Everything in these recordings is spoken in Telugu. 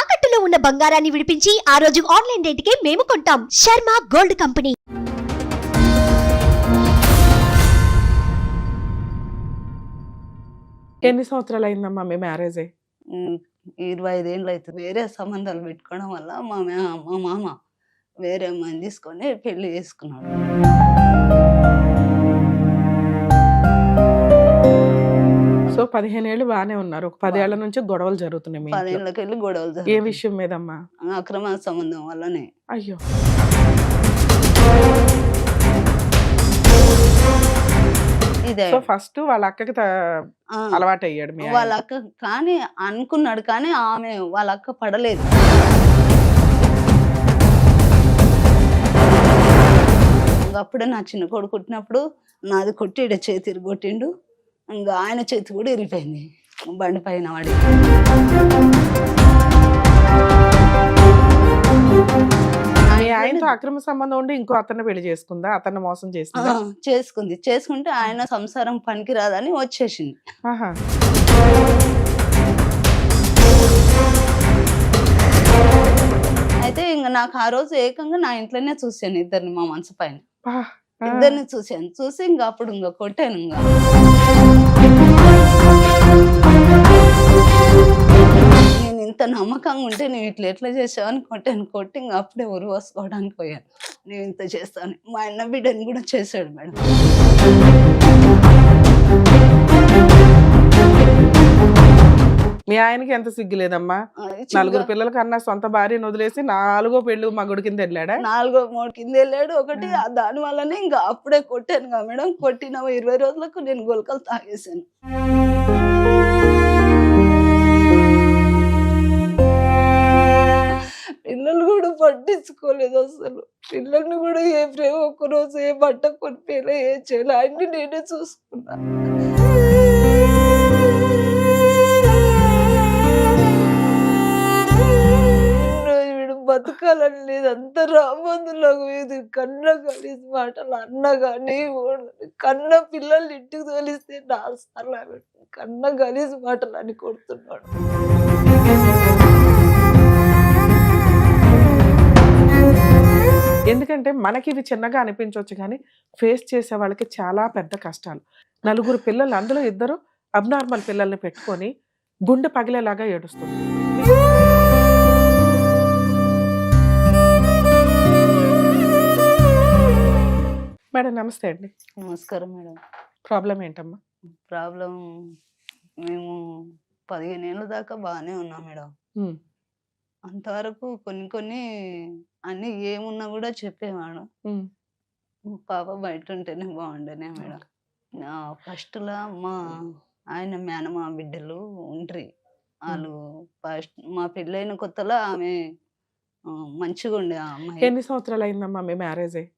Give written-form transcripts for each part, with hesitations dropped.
తాకట్టులో ఉన్న బంగారాన్ని విడిపించి ఆ రోజు ఆన్లైన్ రేటుకే మేము కొంటాం. Sharma gold company. ఎన్ని సంవత్సరాలు అయిందమ్మా మీ మ్యారేజ్ అయ్యి? 25 ఏళ్ళు అవుతుంది. వేరే సంబంధాలు పెట్టుకోవడం వల్ల మా మామ వేరే అమ్మాయిని తీసుకొని పెళ్లి చేసుకున్నాడు. సో 15 ఏళ్ళు బాగానే ఉన్నారు. ఒక 10 ఏళ్ల నుంచి గొడవలు జరుగుతున్నాయి మీ 10 ఇంట్లో. ఏళ్ళకెళ్ళి గొడవలు ఏ జరుగుతున్నాయి. విషయం మీదమ్మా? అక్రమ సంబంధం వల్లనే. అయ్యో, ఇదే సో ఫస్ట్ వాళ్ళ అక్కకి ఆ, అలవాటు అయ్యాడు మీ వాళ్ళ ఆయన. అక్క కానీ అనుకున్నాడు, కానీ ఆమె వాళ్ళ అక్క పడలేదు. అప్పుడే నా చిన్న కొడుకు పుట్టినప్పుడు నాది కొట్టి ఈడ చేతి కొట్టిండు. ఇంకా ఆయన చేతి కూడా ఇరిగిపోయింది బండి పైన వాడి. మీ ఆయనతో అక్రమ సంబంధం ఉండి ఇంకో అతన్ని పెళ్లి చేసుకుందా? అతన్ని మోసం చేసిందా? చేసుకుంటే ఆయన సంసారం పనికిరాదని వచ్చేసింది. ఆహా. అయితే ఇంకా నాకు ఆ రోజు ఏకంగా నా ఇంట్లోనే చూశాను ఇద్దరిని, మా మనసు పైన ఆ, ఆ. ఇద్దరిని చూసి ఇంకా అప్పుడు ఇంకా కొట్టాను. ఇంకా నేను ఇంత నమ్మకంగా ఉంటే నువ్వు ఇట్లా ఎట్లా చేసావని కొట్టాను. కొట్టి ఇంకా అప్పుడే ఉరి పోసుకోవడానికి పోయాను. నేను ఇంత చేస్తాను. మా అన్న బిడ్డని కూడా చేశాడు మేడం. మీ ఆయనకి ఎంత సిగ్గులేదమ్మా? అది నలుగురు పిల్లల కన్నా సొంత భార్యను వదిలేసి 4వ పెళ్లి మగుడి కింద వెళ్ళాడా? 4 కింద వెళ్ళాడు. ఒకటి దాని వల్లనే ఇంకా అప్పుడే కొట్టాను కదా మేడం. కొట్టిన 20 రోజులకు నేను గొలకలు తాగేసాను. పిల్లలు కూడా పట్టించుకోలేదు అసలు. పిల్లల్ని కూడా ఏ ప్రేమ ఒక్కరోజు ఏ బట్ట కొనిపోయినా ఏ చేయాలి అన్ని నేనే చూసుకున్నా. వీడు బతకాలని లేదు, అంత రాబందులాగా ఇది కన్న కలిసి మాటలు అన్న కానీ కన్న పిల్లల్ని ఇంటికి తోలిస్తే 4 సార్లు ఆమె కన్న కలిసి మాటలు అని కొడుతున్నాడు. ఎందుకంటే మనకి ఇవి చిన్నగా అనిపించవచ్చు, కానీ ఫేస్ చేసే వాళ్ళకి చాలా పెద్ద కష్టాలు. 4 పిల్లలు, అందులో 2 అబ్నార్మల్ పిల్లల్ని పెట్టుకొని గుండె పగిలేలాగా ఏడుస్తుంది. మేడం నమస్తే అండి. నమస్కారం మేడం. ప్రాబ్లం ఏంటమ్మా? ప్రాబ్లం మేము 15 ఏళ్ళ దాకా బాగానే ఉన్నాం మేడం. ఉమ్, అంతవరకు కొన్ని అన్ని ఏమున్నా కూడా చెప్పేవాడు. ఉమ్, పాప బయట ఉంటేనే బాగుండేనే మేడం. ఫస్ట్లా మా ఆయన మేనమా బిడ్డలు ఉంట్రి. వాళ్ళు ఫస్ట్ మా పెళ్ళైన కొత్తలో ఆమె మంచిగా ఉండే ఆ అమ్మాయి. ఎన్ని సంవత్సరాలు అయిందమ్మా మీ మ్యారేజ్ అయ్యి?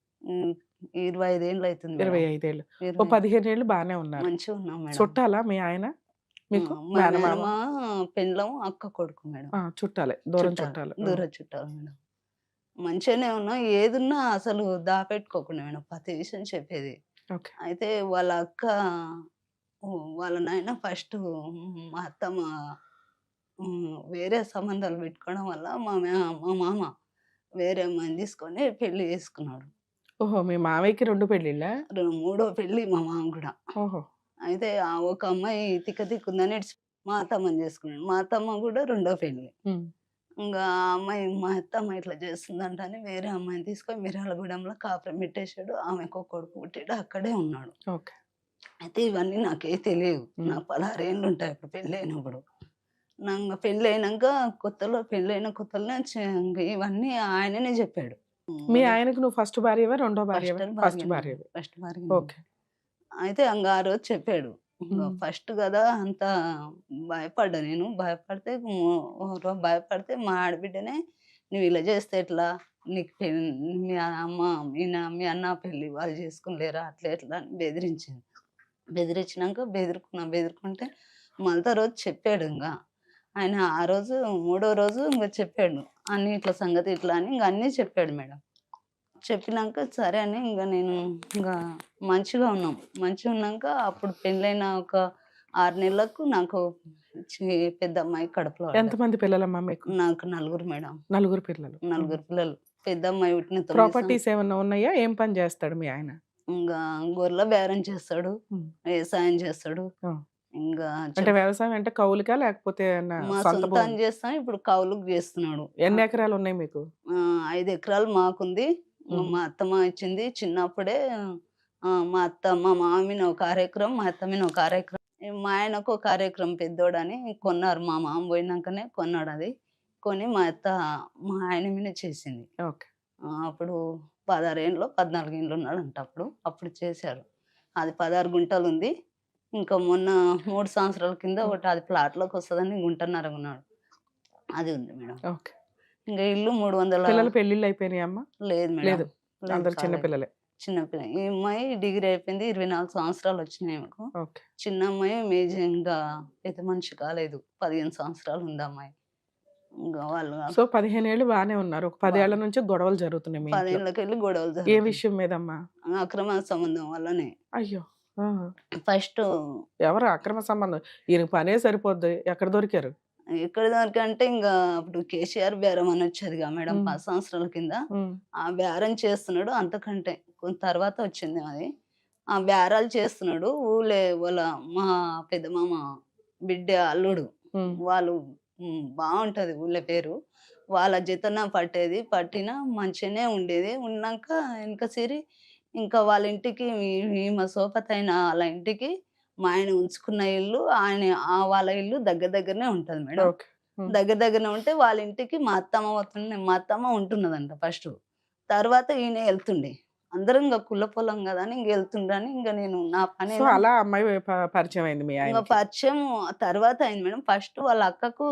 25 ఏళ్ళు అవుతుంది మేడం. 25 ఏళ్ళు. ఓ 15 ఏళ్ళు బాగానే ఉన్నారు. మంచిగా ఉన్నాం మేడం. చుట్టాలా మీ ఆయన మీకు? మా మేనమామ? మేనమా పెండ్లం అక్క కొడుకు మేడం. చుట్టాలే, దూరం చుట్టాలు. దూర చుట్టాలు మేడం. మంచిగానే ఉన్నాం. ఏదున్నా అసలు దాపెట్టుకోకుండా మేడం ప్రతి విషయం చెప్పేది. ఓకే. అయితే వాళ్ళ అక్క వాళ్ళ నాయన ఫస్ట్ మా అత్తమ్మ వేరే సంబంధాలు పెట్టుకోవడం వల్ల మా మామ వేరే అమ్మాయిని తీసుకొని పెళ్లి చేసుకున్నాడు. ఓహో, మీ మామయ్యకి 2 పెళ్ళిళ్ళా? 3వ పెళ్లి మా మామ కూడా. ఓహో. అయితే ఆ ఒక అమ్మాయి తిక్కుందని మా అత్తమ్మని చేసుకున్నాడు. మా అత్తమ్మ కూడా 2వ పెళ్లి. ఉమ్, ఇంకా ఆ అమ్మాయి మా అత్తమ్మ ఇట్లా చేస్తుందంట అని వేరే అమ్మాయిని తీసుకొని మిర్యాలగూడెంలో కాపురం పెట్టేశాడు. ఆమెకు ఒక కొడుకు పుట్టాడు, అక్కడే ఉన్నాడు. ఓకే. అయితే ఇవన్నీ నాకే తెలియదు. నాకు 16 ఏళ్ళు ఉంటాయి అప్పుడు పెళ్ళి అయినప్పుడు. నాకు పెళ్ళైన కొత్తలో ఇవన్నీ ఆయననే చెప్పాడు. మీ ఆయనకు నువ్వు ఫస్ట్ భార్యవా, 2వ భార్యవా? ఫస్ట్ భార్య. ఫస్ట్ భార్య. ఓకే. అయితే ఆ రోజు చెప్పాడు. ఉమ్, ఫస్ట్ కదా అంత భయపడ్డా నేను. భయపడితే మా ఆడబిడ్డనే నువ్వు ఇలా చేస్తే ఎట్లా, నీకు మీ అమ్మ మీ అన్న పెళ్ళి వాళ్ళు చేసుకునిలేరా, అట్లా ఎట్లా అని బెదిరించింది. బెదిరించినాక బెదిరుకుంటే మళ్ళీ రోజు చెప్పాడు. ఇంకా ఆయన ఆ రోజు 3వ రోజు ఇంకా చెప్పాడు అన్ని ఇట్లా సంగతి ఇట్లా అని ఇంకా అన్నీ చెప్పాడు మేడం. చెప్పినాక సరే అని ఇంకా నేను ఇంకా మంచిగా ఉన్నాం. మంచిగా ఉన్నాక అప్పుడు పెళ్ళైన ఒక 6 నెలలకు నాకు పెద్ద అమ్మాయి కడుపులో పడ్డది. ఎంతమంది పిల్లలమ్మా మీకు? నాకు 4 మేడం. నలుగురు పిల్లలు. 4 పిల్లలు. పెద్ద అమ్మాయి పుట్టిన 9 ప్రాపర్టీస్ ఏమన్నా ఉన్నాయా? ఏం పని చేస్తాడు మీ ఆయన? ఇంకా గొర్రెల బేరం చేస్తాడు, ఉమ్. వ్యవసాయం చేస్తాడు. ఆ. ఇంకా అంటే వ్యవసాయం అంటే కౌలుకా లేకపోతే ఏమన్నా మా సొంత సొంతం భూమి? చేస్తాం, ఇప్పుడు కౌలుకు చేస్తున్నాడు. ఎన్ని ఎకరాలు ఉన్నాయి మీకు? 5 ఎకరాలు మాకుంది. మా అత్తమ్మ ఇచ్చింది చిన్నప్పుడే. మా అత్త మా మామిన ఒక 6 ఎకరం, మా అత్తమ్మిన ఒక 6 ఎకరం, మా ఆయనకు ఒక 6 ఎకరం పెద్దోడని కొన్నారు. మా మామ పోయినాకనే కొన్నాడు అది. కొని మా అత్త మా ఆయన మీద చేసింది. ఓకే. అప్పుడు 16 ఏండ్లో 14 ఏండ్లు ఉన్నాడంట అప్పుడు చేశారు. అది 16 గుంటలు ఉంది. ఇంకా మొన్న 3 సంవత్సరాల కింద ఒకటి అది ప్లాట్లోకి వస్తుందని గుంటన్నర కొన్నాడు. అది ఉంది మేడం. ఓకే. ఇంకా ఇల్లు 300. పిల్లలు పెళ్లిళ్ళు అయిపోయినాయి అమ్మా? లేదు మేడం. లేదు, అందరు చిన్న కాలేదు. పిల్లలే. చిన్నపిల్ల. ఈ అమ్మాయి డిగ్రీ అయిపోయింది. 24 సంవత్సరాలు వచ్చినాయి ఆమెకు. ఓకే. చిన్న అమ్మాయి ఇంకా పెద్ద మనిషి కాలేదు. 15 సంవత్సరాలు ఉంది అమ్మాయి. ఇంకా వాళ్ళు సో 15 ఏళ్ళు బాగానే ఉన్నారు. ఒక 10 ఏళ్ల నుంచి గొడవలు జరుగుతున్నాయి మీ 10 ఇంట్లో. ఏళ్ళకెళ్ళి గొడవలు ఏ జరుగుతున్నాయి. విషయం మీదమ్మా? అక్రమ సంబంధం వల్లనే. అయ్యో. ఆ. ఫస్ట్ ఎవరు అక్రమ సంబంధం? ఈయన పనే సరిపోద్ది, ఎక్కడ దొరికారు? ఎక్కడ దానికంటే ఇంకా అప్పుడు కేసీఆర్ బేరం అని వచ్చేదిగా మేడం 10 సంవత్సరాల కింద. ఉమ్. ఆ బేరం చేస్తున్నాడు. అంతకంటే కొంత తర్వాత వచ్చింది అది. ఆ బేరాలు చేస్తున్నాడు. ఊళ్ళే వాళ్ళ మా పెద్ద మామ బిడ్డ అల్లుడు ఉమ్. వాళ్ళు బాగుంటది ఊళ్ళో పేరు. వాళ్ళ జతన పట్టేది. పట్టిన మంచిగానే ఉండేది. ఉన్నాక వెనక సిరి ఇంకా వాళ్ళ ఇంటికి ఈమె సోపతైన వాళ్ళ ఇంటికి మా ఆయన ఉంచుకున్న ఇల్లు వాళ్ళ ఇల్లు దగ్గర దగ్గరనే ఉంటది మేడం. ఓకే. దగ్గర దగ్గరనే ఉంటే వాళ్ళ ఇంటికి మా అత్తమ్మ ఉంటున్నదంట ఫస్ట్. తర్వాత ఈయన వెళ్తుండే. అందరం ఇంకా కుల పొలం కదా అని ఇంక వెళ్తుండని ఇంకా నేను నా పని సో అలా అమ్మాయి పరిచయం అయింది మీ ఇంకా ఆయనకి. పరిచయం తర్వాత అయింది మేడం. ఫస్ట్ వాళ్ళ అక్కకు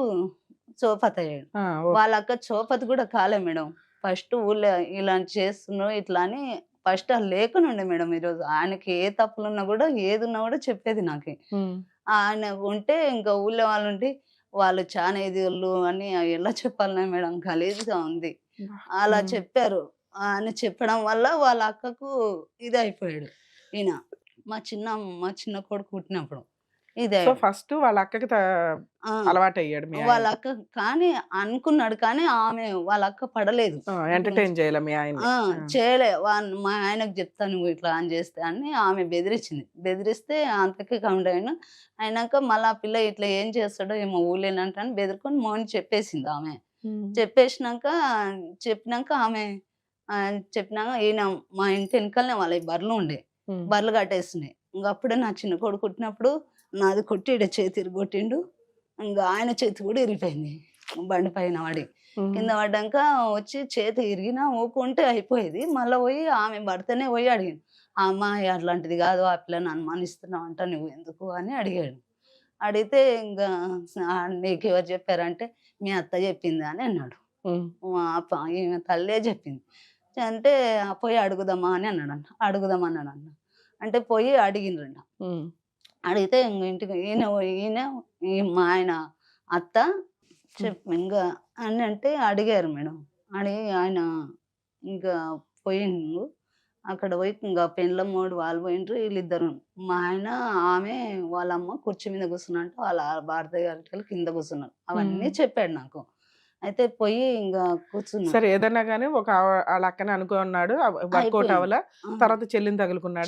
చోపతి అయ్యాడు. ఆ, ఓకే. వాళ్ళ అక్క చోపతి కూడా కాలే మేడం. ఫస్ట్ ఊళ్ళో ఇలా చేస్తున్నావు ఇట్లా అని ఫస్ట్ అది లేకనుండే మేడం. ఈరోజు ఆయనకి ఏ తప్పులున్నా కూడా ఏది ఉన్నా కూడా చెప్పేది నాకు. ఉమ్. ఆయన ఉంటే ఇంకా ఊళ్ళో వాళ్ళు ఉంటే వాళ్ళు చాలా ఎదిళ్ళు అని ఎలా చెప్పాలనే మేడం గలీజ్‌గా ఉంది. అలా ఉమ్. చెప్పారు. అని చెప్పడం వల్ల వాళ్ళ అక్కకు ఇది అయిపోయాడు ఈయన. మా చిన్న కొడుకు పుట్టినప్పుడు ఇదే. సో ఫస్ట్ వాళ్ళ అక్కకి ఆ! అలవాటు అయ్యాడు మీ వాళ్ళ ఆయన. అక్క కానీ అనుకున్నాడు కానీ వాళ్ళ అక్క పడలేదు. ఎంటర్టైన్ చేయాల మీ ఆయన. చేయలే. మా ఆయనకు చెప్తా నువ్వు ఇట్లా అని చేస్తే అని ఆమె బెదిరించింది. బెదిరిస్తే అంతకి కౌంట్ అయినాక మళ్ళా ఆ పిల్ల ఇట్లా ఏం చేస్తాడో ఏమో ఊళ్ళేనంట అని బెదిరుకొని మౌని చెప్పేసింది ఆమె. చెప్పినాక ఆమె చెప్పినాక ఈయన మా ఇంటి వెనకాలనే వాళ్ళ బర్రెలు ఉండే. బర్రెలు కట్టేస్తున్నాయి. ఇంక అప్పుడే నా చిన్న కొడుకు పుట్టినప్పుడు నాది కొట్టి ఈడ చేతి ఇరగొట్టిండు. ఇంకా ఆయన చేతి కూడా ఇరిగిపోయింది బండి పైన పడి. కింద పడ్డాక వచ్చి చేతి ఇరిగినా ఊకుంటే అయిపోయేది. మళ్ళీ పోయి ఆమె భర్తనే పోయి అడిగాను. ఆ అమ్మాయి అట్లాంటిది కాదు, ఆ పిల్లని అనుమానిస్తున్నావు అంట నువ్వు ఎందుకు అని అడిగాడు. అడిగితే ఇంకా నీకు ఎవరు చెప్పారంటే మీ అత్త చెప్పింది అని అన్నాడు. ఈమె తల్లే చెప్పింది అంటే పోయి అడుగుదామా అని అన్నాడంట. అడుగుదామన్నాడంట. అంటే పోయి అడిగిండ్రంట. అడిగితే ఇంటికి మా ఆయన అత్త ఇంకా అని అంటే అడిగారు మేడం. అడిగి ఆయన ఇంకా పోయిండు. అక్కడ పోయి ఇంకా పెండ్లమ్మోడు వాళ్ళు పోయిండ్రు. వీళ్ళిద్దరు మా ఆయన ఆమె వాళ్ళమ్మ కుర్చీ మీద కూర్చున్నట్టు వాళ్ళ భారత గారి కింద కూర్చున్నారు. అవన్నీ చెప్పాడు నాకు. అయితే పోయి ఇంకా కూర్చున్నా. సరే ఏదన్నా గానీ వాళ్ళ అక్కనే అనుకున్నాడు, వర్కౌట్ అవ్వలా. తర్వాత చెల్లిని తగులుకున్నాడు.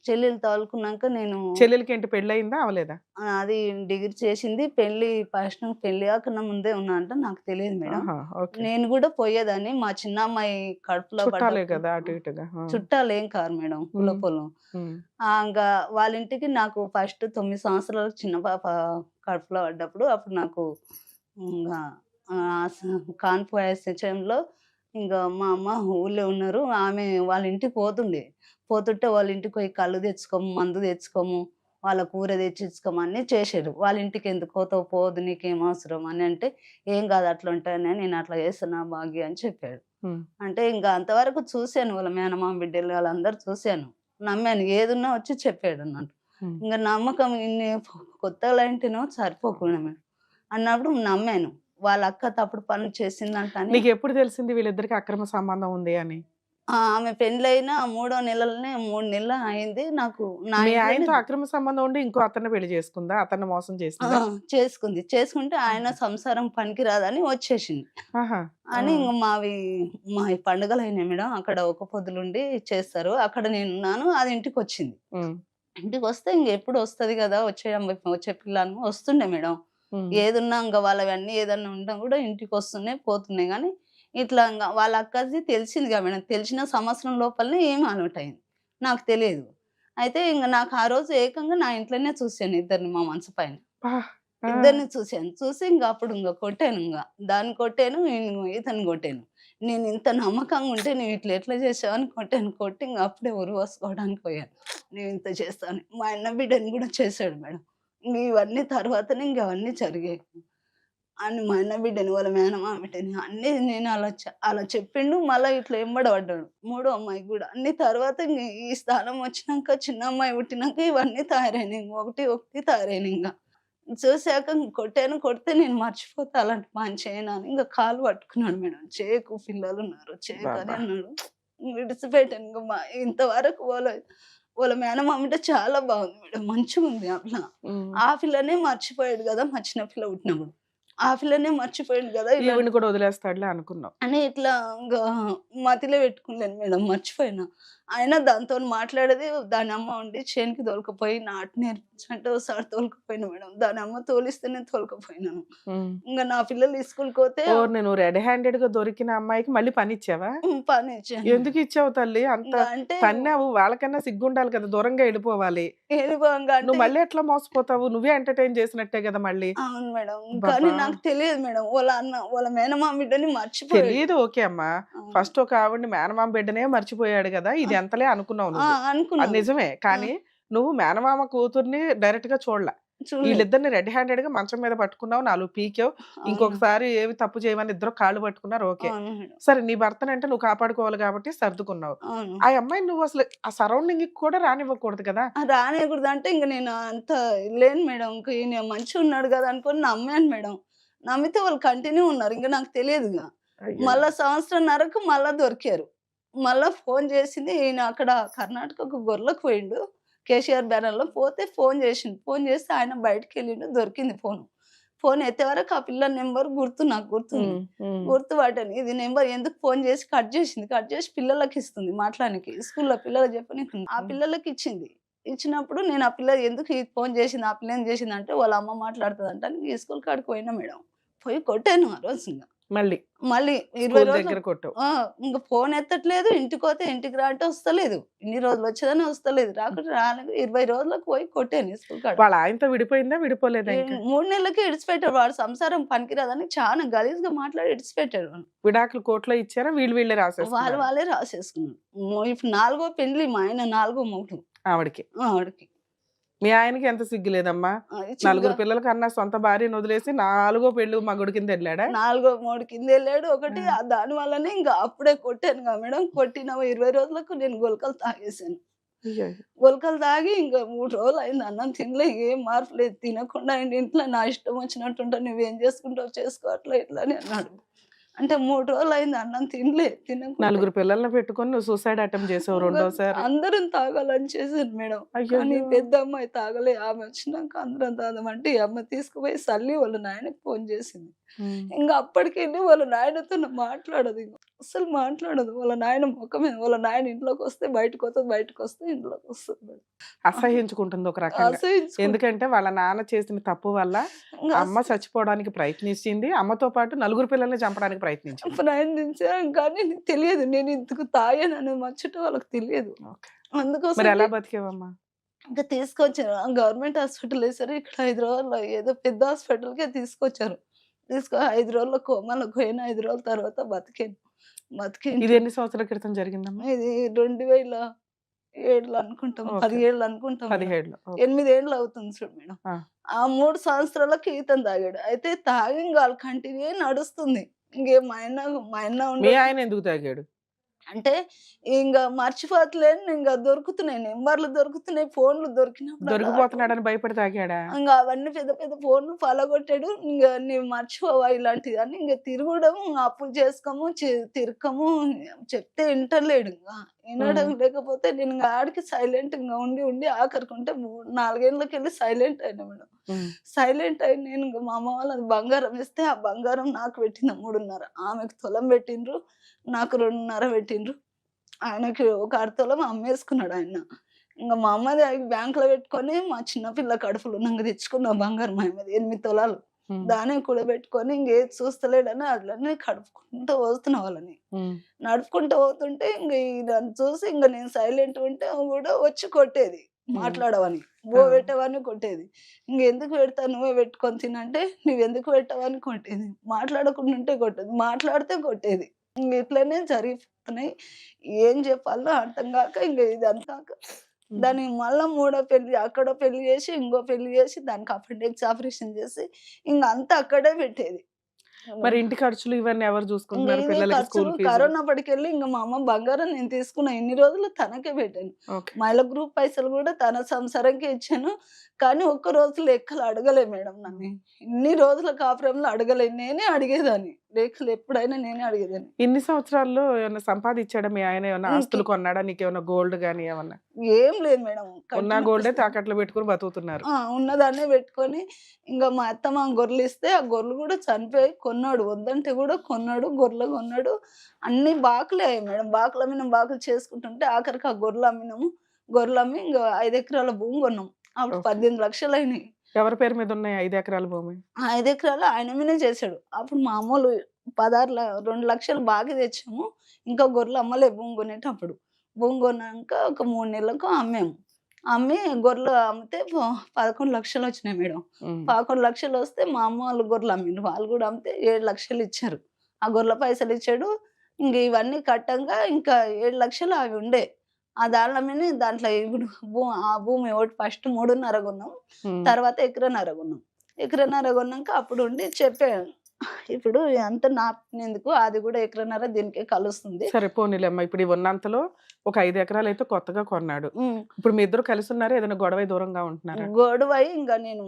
చెల్లెలు తగులుకున్నాక నేను చెల్లెలకి ఏంటి పెళ్లి అయిందా అవలేదా? అది డిగ్రీ చేసింది. ఫస్ట్ పెళ్లి కాకన్నా ముందే ఉన్నా అంటే నాకు తెలియదు మేడం. నేను కూడా పోయేదాన్ని. మా చిన్న అమ్మాయి కడుపులో చుట్టాలే కదా అటు ఇటుగా. చుట్టాలు ఏం కారు మేడం, కుల పొలం. ఇంకా వాళ్ళ ఇంటికి నాకు ఫస్ట్ 9 సంవత్సరాలకు చిన్న పాప కడుపులో పడ్డప్పుడు అప్పుడు నాకు ఇంకా కాన్పు సమయంలో ఇంకా మా అమ్మ ఊళ్ళో ఉన్నారు. ఆమె వాళ్ళ ఇంటికి పోతుంటే వాళ్ళ ఇంటికి పోయి కళ్ళు తెచ్చుకోము, మందు తెచ్చుకోము, వాళ్ళ కూర తెచ్చిచ్చుకోము అన్నీ చేసారు. వాళ్ళ ఇంటికి ఎందుకు పోతావు, పోదు నీకేం అవసరం అని అంటే ఏం కాదు అట్లా ఉంటాయని నేను అట్లా చేస్తున్నా భాగ్య అని చెప్పాడు. అంటే ఇంకా అంతవరకు చూశాను. వాళ్ళ మేనమామ బిడ్డలు వాళ్ళందరూ చూశాను, నమ్మాను. ఏదున్నా వచ్చి చెప్పాడు అన్నట్టు. ఇంకా నమ్మకం ఇన్ని కొత్తగా అంటేనో సరిపోకుండా మేడం అన్నప్పుడు నమ్మాను. వాళ్ళ అక్క తప్పుడు పనులు చేసిందంట. నీకు ఎప్పుడు తెలిసింది వీళ్ళిద్దరికి అక్రమ సంబంధం ఉంది అని? ఆమె పెండ్లయిన 3వ నెలలోనే 3 నెలలు అయింది. నాకు నా మీ ఇంట్లోనే ఆయనతో అక్రమ సంబంధం ఉండి ఇంకో అతన్ని పెళ్లి చేసుకుందా? అతన్ని మోసం ఆ! చేసిందా? చేసుకుంది. చేసుకుంటే ఆయన ఆహా! సంసారం పనికిరాదని వచ్చేసింది. ఆహా! ఆ! అని ఇంగ మాయి పండుగలయినాయి మేడం. అక్కడ ఒక్క పొద్దులుండి చేస్తారు. అక్కడ నేనున్నాను. అది ఇంటికొచ్చింది. హ్మ్. ఇంటికొస్తే ఇంగెప్పుడు వస్తది గదా! వచ్చే పిల్లను వస్తుండే మేడం. హ్మ్. ఏదున్నా ఇంగ వాళ్ళవన్నీ ఏదన్నా ఉన్నా గూడా ఇంటికొస్తున్నాయి, పోతున్నాయి గానీ, ఇట్లా ఇంగ వాళ్ళ అక్కది తెలిసిందిగా మేడం. తెలిసిన సంవత్సరం లోపలనే ఈమె అలవాటయింది. నాకు తెలియదు. అయితే ఇంగ నాకు ఆ రోజు ఏకంగా నా ఇంట్లోనే చూసాను ఇద్దరిని మా మంచం పైన. అబ్బా! ఆ! ఇద్దరిని చూసాను. చూసి ఇంగ అప్పుడు ఇంగ కొట్టానింగ. దాన్ని కొట్టాను, ఇతన్ని కొట్టాను. నేనింత నమ్మకంగా ఉంటే నువ్విట్లా ఎట్లా చేసావని కొట్టాను. కొట్టి ఇంగ అప్పుడే ఉరి పోసుకోవడానికి పోయాను. నేనింత చేస్తాను. మా అన్న బిడ్డని గూడా చేశాడు మేడం. ఇంగ ఇవన్నీ తర్వాతనే ఇంగ అవన్నీ జరిగాయి. అని మా అన్న బిడ్డని, వాళ్ళ మేనమామ బిడ్డని అన్నీ నేను అలా చెప్పిండు. మళ్ళా ఇట్లా ఎంబడ పడ్డాడు. మూడో అమ్మాయికి గూడా. అన్ని తర్వాత ఇంగ ఈ స్థానం వచ్చినంక, చిన్న అమ్మాయి పుట్టినంక ఇవన్నీ తయారైనాయి. ఒకటి ఒకటి తయారైనాయింగ. చూసాక కొట్టాను. కొడితే నేను మర్చిపోతా అలాంటి పని చేయను అని ఇంగ కాళ్ళు పట్టుకున్నాడు మేడం. చేయకు పిల్లలున్నారు చేయకని అబ్బబ్బా! అన్నాడు. విడిచిపెట్టాను. ఇంతవరకు వాళ్ళ మేనమామ అంటే చాలా బాగుంది మేడం. మంచిగుంది ఆ పిల్ల. హ్మ్. ఆ పిల్లనే మర్చిపోయాడు గదా! మా చిన్న పిల్ల పుట్టినప్పుడు. ఆ పిల్లనే మర్చిపోయిండు గదా! ఇలా ఈవిడ్ని కూడా వదిలేస్తాడులే అనుకున్నావు. అని ఇట్లా ఇంగా మతిలో పెట్టుకోలేను మేడం. మర్చిపోయినా. అయినా దానితోని మాట్లాడేది దాని అమ్మ ఉండి చేనుకి తోలుకపోయి నాటు నేర్పించమంటే ఒకసారి తోలుకపోయినా మేడం. దాని అమ్మ తోలిస్తేనే తోలుకపోయినాను. హ్మ్. ఇంగ నా పిల్లలు స్కూలుకి పోతే ఓరిని నువ్వు రెడ్ హ్యాండెడ్‌గా దొరికిన అమ్మాయికి మళ్ళీ పనిచ్చావా? పనిచ్చాను మేడం. ఎందుకిచ్చావు తల్లి? అంత ఇంగ అంటే తన్నావు. వాళ్ళకన్నా సిగ్గుండాలి కదా! దూరంగా ఎళ్ళిపోవాలి. ఎళ్ళిపోంగా నువ్వు అంటే మళ్ళీ ఎట్లా మోసపోతావు? నువ్వే ఎంటర్‌టైన్ చేసినట్టే గదా మళ్ళీ. అవును మేడం. కానీ అబ్బబ్బా! నాకు తెలియదు మేడం. వాళ్ళ మేనమామ బిడ్డని మర్చిపోయాడు. తెలీదు ఓకే అమ్మా. ఆ! ఫస్ట్ ఒక ఆవిడని మేనమామ బిడ్డనే మర్చిపోయాడు గదా! ఆ! ఇది ఎంతలే అనుకున్నావు ఆ! నువ్వు. అది అనుకున్నాను. నిజమే. ఆ! కానీ నువ్వు మేనమామ కూతుర్ని డైరెక్ట్‌గా చూడలా. చూడలేదు. ఈళ్ళిద్దరిని రెడ్ హ్యాండెడ్‌గా మంచం మీద పట్టుకున్నావు. 4 పీకావు. అవును. ఇంకొకసారి ఏమి తప్పు చేయమని ఇద్దరు కాళ్ళు పట్టుకున్నారు ఓకే. అవును మేడం. సరే నీ భర్తనంటే నువ్వు కాపాడుకోవాలి కాబట్టి సర్దుకున్నావు. అవును. ఆ అమ్మాయిని నువ్వు అసలు ఆ సరౌండింగ్‌కి కూడా రానివ్వకూడదు కదా! రానియకూడదంటే ఇంక నేను అంత లేను మేడం. ఇంక ఈయన మంచిగున్నాడు గదా! అనుకోని నమ్మాను మేడం. నమ్మితే వాళ్ళు కంటిన్యూ ఉన్నారు. ఇంక నాకు తెలియదుగా. మళ్ళా అయ్యయ్యో! సంవత్సరంన్నరకు మళ్ళా దొరికారు. మళ్ళా ఫోను జేసింది ఈయన అక్కడ కర్ణాటకకు గొర్లకు పోయిండు. కేసీఆర్ బ్యానర్‌లో పోతే ఫోను జేసిండు. ఫోను జేస్తే ఆయన బయటికెళ్ళిండు. దొరికింది ఫోను. ఫోను ఎత్తే వరకు ఆ పిల్ల నంబర్ నాకు గుర్తుంది. హ్మ్. హ్మ్. గుర్తుపట్టాను. ఇది నంబర్ ఎందుకు ఫోను జేసి కట్ జేసింది. కట్ జేసి పిల్లలకిస్తుంది మాట్లాడనీకి. స్కూల్‌లో పిల్లలకి చెప్పనీకి. ఆ హ్మ్. పిల్లలకిచ్చింది. ఇచ్చినప్పుడు నేను ఆ పిల్ల ఎందుకు ఈ ఫోను జేసింది, ఆ పిల్ల ఎందుకు జేసిందంటే వాళ్ళ అమ్మ మాట్లాడుతదంట అని ఈ స్కూల్ కాడికి పోయినా మేడం. పోయి కొట్టాను ఆ రోజు. మళ్ళీ మళ్ళీ 20 స్కూల్ రోజులు దగ్గర కొట్టావు. ఆ! ఇంక ఫోన్ ఎత్తట్లేదు. ఇంటికోతే ఇంటికి రా అంటే వస్తలేదు. ఇన్ని రోజులు వచ్చేదని వస్తలేదు. రాకుంటే రాలేదు. 20 రోజులకు పోయి కొట్టాను స్కూల్ కాడ. వాళ్ళ ఆయనతో విడిపోయిందా? విడిపోలేదా ఈ ఇంకా? 3 నెలలకే ఇడిచిపెట్టాడు. వాడు సంసారం పనికిరాదని చాలా గలీజ్‌గా మాట్లాడి ఇడిచిపెట్టాడు వాడిని. విడాకులు కోర్ట్‌లో ఇచ్చారా? వీళ్ళే రాసేసుకున్నారా? వాళ్ళే రాసేసుకున్నారు. ఇప్పుడు నాలుగో పెండ్లి మా ఆయన నాలుగో మొగుడు ఆవిడకి. ఆవిడకి. మీ ఆయనకి ఎంత సిగ్గు లేదమ్మా? ఇచ్చిందిగా నలుగురు పిల్లల కన్నా సొంత భార్యను వదిలేసి నాలుగో పెళ్లి మగుడు కింద ఎళ్ళాడా? నాలుగో మూడు కిందెళ్ళాడు. ఆ! ఒకటి దాని వల్లనే ఇంక అప్పుడే కొట్టానుగా మేడం. కొట్టిన 20 రోజులకు నేను గుళకలు తాగేసాను. అయ్యయ్యో! గుళకలు తాగి ఇంక 3 రోజులయింది అన్నం తినలే. ఏం మార్పు లేదు. తినకుండా ఇంట్లో నా ఇష్టం వచ్చినట్టుంటా. నువ్వేం చేసుకుంటావో చేసుకో అట్లా ఇట్లా అని అన్నాడు. అంటే 3 రోజులయింది అన్నం తినలే. తినకుంటే నలుగురు పిల్లల్ని పెట్టుకొని నువ్వు సూసైడ్ అటెంప్ట్ చేసావు ఇంగ రెండోసారి. అందరం తాగాలని చేశాను మేడం. కానీ అయ్యయ్యో! పెద్ద అమ్మాయి తాగలే. ఆమె వచ్చినాక అందరం తాగుదామంటే ఈ అమ్మ తీసుకుపోయి సల్లి వాళ్ళ నాయనకి ఫోను చేసింది. హ్మ్. ఇంగ అప్పటికెళ్ళి వాళ్ళ నాయనతోని మాట్లాడదింక. అస్సలు మాట్లాడదు. వాళ్ళ నాయన మొఖమే వాళ్ళ నాయన ఇంట్లోకొస్తే బయటకొస్తది, బయటకొస్తే ఇంట్లోకొస్తది మేడం. అట్లా అసహ్యించుకుంటుంది ఒక రకంగా. అసహించుకుంటా. ఎందుకంటే వాళ్ళ నాన్న చేసిన తప్పు వల్ల ఇంగ అమ్మ చచ్చిపోవడానికి ప్రయత్నించింది. అమ్మతో పాటు నలుగురు పిల్లల్ని చంపడానికి ప్రయత్నించింది. ప్రయత్నించాను కానీ తెలియదు. నేను ఇందుకు తాగాననే ముచ్చట వాళ్ళకి తెలియదు. ఓకే. అందుకోసమే మరెలా బతికావమ్మా? ఇంక తీసుకొచ్చారు. గవర్నమెంట్ హాస్పిటల్ ఏసారు. ఇక్కడ హైదరాబాద్‌లో ఏదో పెద్ద హాస్పిటల్‌కే తీసుకొచ్చారు. 5 రోజుల్లో కోమాలోకి పోయిన 5 రోజుల తర్వాత బతికాను. బతికి ఇది ఇంట్లో ఎన్ని సంవత్సరాల క్రితం జరిగిందమ్మా? ఇది 2007లో అనుకుంటాం. ఓకే. 17 అనుకుంటాం మేడం. 17లో. ఓకే. 8 ఏండ్లు అవుతుంది చూడు మేడం. ఆ! ఆ 3 సంవత్సరాలకి ఇతను తాగాడు. అయితే తాగి ఇంక ఆళ్ళ కంటిన్యూ నడుస్తుంది. ఇంకేం మా ఆయన మీ ఉండడు. ఆయన ఎందుకు తాగాడు? అంటే ఇంక మర్చిపోతలేను, ఇంక దొరుకుతున్నాయి. నెంబర్‌లు దొరుకుతున్నాయి. ఫోన్‌లు దొరికినప్పుడల్లా దొరికిపోతున్నాడని భయపడి తాగాడా? ఇంగ అవన్నీ పెద్ద పెద్ద ఫోన్‌లు పలగొట్టాడు. ఇంగ "నీవు మర్చిపోవా ఇలాంటిదని" ఇంగ తిరగడం, అప్పులు చేసుకోము, తిరగము చెప్తే ఇంటలేడింగ. హ్మ్. ఇనడం లేకపోతే నేను ఇంగ ఆడికి సైలెంట్‌గా ఉండి, ఉండి ఆఖరికుంటే 4 ఏళ్లకెళ్ళి సైలెంట్ అయినా మేడం. హ్మ్. సైలెంట్ అయి నేను ఇంగ మా అమ్మ వాళ్ళది బంగారం ఇస్తే, ఆ బంగారం నాకు పెట్టిన 3.5. ఆమెకు తులం పెట్టిండ్రు. నాకు 2.5 పెట్టిండ్రు. ఆయనకి ఒక అరతులం అమ్మేసుకున్నాడు ఆయన. ఇంగ మా అమ్మది బ్యాంక్‌లో పెట్టుకొని మా చిన్న పిల్ల కడుపులో ఉన్నంగ తెచ్చుకున్న బంగారం ఆమెది 8 తులాలు. హ్మ్. దాన్నే కూడబెట్టుకొని ఇంగేది చూస్తలేడని అట్లనే కడుపుకుంటూ పోతున్నా వాళ్ళని. హ్మ్. నడుపుకుంటూ పోతుంటే ఇంగ నన్ను చూసి ఇంగ నేను సైలెంట్‌గా ఉంటే గూడా వచ్చి కొట్టేది. హ్మ్. మాట్లాడవని. ఆ! పెట్టవని కొట్టేది. ఇంగెందుకు పెడతా నువ్వే పెట్టుకొని తినంటే, నువ్వెందుకు పెట్టవని కొట్టేది. మాట్లాడకుండా ఉంటే కొట్టేది. మాట్లాడితే కొట్టేది. ఇంగ ఇట్లనే జరిగిపోతున్నాయి. ఏం జెప్పాలో అర్థం గాక ఇంగ ఇదంతా హ్మ్. దానికి మళ్ళా మూడో పెళ్లి అక్కడో పెళ్లి జేసి, ఇంకో పెళ్లి జేసి దానికి అపెండిక్స్ ఆపరేషన్ జేసి ఇంగ అంతా అక్కడే పెట్టేది. మరి ఇంటి ఖర్చులు ఇవన్నీ ఎవరు ఇంగ చూసుకుంటున్నారు? ఇదే పిల్లలకి ఖర్చులు స్కూల్ ఫీజులు? కరోనా పడికెళ్ళి ఇంగ మా అమ్మ బంగారం నేను తీసుకున్న ఇన్ని రోజులు తనకే పెట్టాను. ఓకే. మహిళా గ్రూప్ పైసలు గూడా తన సంసారంకే ఇచ్చాను. కానీ ఒక్క రోజు లెక్కలు అడగలే మేడం నన్ని. ఇన్ని రోజుల కాపురంలో అడగలే. నేనే అడిగేదాన్ని. లెక్కలు ఎప్పుడైనా నేనే అడిగేదాన్ని. ఇన్ని సంవత్సరాల్లో ఏమన్నా సంపాదిచ్చాడా మీ ఆయన? ఏమన్నా ఇంకి ఆస్తులు కొన్నాడా? నీకేమన్నా గోల్డ్ గాని ఏమన్నా? ఏం లేదు మేడం. ఉన్న కట్టిన గోల్డే పుస్తకం. తాకట్లు పెట్టుకొని బతుకుతున్నారు. ఉన్నదాన్నే పెట్టుకొని ఇంగ మా అత్తమామ గొర్రెలిస్తే, ఆ గొర్రెలు గూడా చనిపోయి కొన్నాడు. వద్దంటే గూడా కొన్నాడు. గొర్రెలు కొన్నాడు. అన్నీ బాకులే అయ్యాయి మేడం. బాకులమ్మినాం, బాకులు చేసుకుంటుంటే ఆఖరికి ఆ గొర్రెలు అమ్మినాము. గొర్రెలమ్మి ఇంగ 5 ఎకరాల భూమి కొన్నాం. అప్పుడు ఓకే. 18,00,000 అయినాయి. ఎవరి పేరు మీద ఉన్నాయి 5 ఎకరాల భూమి? ఆ 5 ఎకరాలు ఆయన మీదనే చేసాడు. అప్పుడు మామూలు 2,00,000 బాకీ తెచ్చాము. ఇంకా గొర్రెలు అమ్మలే భూమి కొనేటప్పుడు. భూమి కొన్నాక ఒక 3 నెలలకు అమ్మాము. అమ్మి గొర్రెలు అమ్మితే 11,00,000 వచ్చినాయి మేడం. హ్మ్. 11,00,000 వస్తే మా అమ్మ వాళ్ళు గొర్రెలు అమ్మిండ్రు. వాళ్ళు కూడా అమ్మితే 7,00,000 ఇచ్చారు. ఆ గొర్రెల పైసలు ఇచ్చాడు. ఇంక ఇవన్నీ కట్టంగా ఇంకా 7,00,000 అవి ఉండే. ఆ దాన్ల మీదనే దాంట్లో ఇప్పుడు ఆ భూమి ఒకటి ఫస్ట్ 3.5 కొన్నాం. హ్మ్. తర్వాత ఎకరన్నర కొన్నాం. ఎకరన్నర కొన్నాక అప్పుడుండి చెప్పాను. ఇప్పుడు అంతా నాకెందుకు అది కూడా ఎకరన్నర దీనికే కలుస్తుంది. సరే పోనీలెమ్మా. ఇప్పుడు ఉన్నంతలో ఒక 5 ఎకరాలైతే కొత్తగా కొన్నాడు. హ్మ్. ఇప్పుడు మీ ఇద్దరు కలిసున్నారా? ఏదైనా గొడవై దూరంగా ఉంటున్నారా? గొడవై ఇంక నేను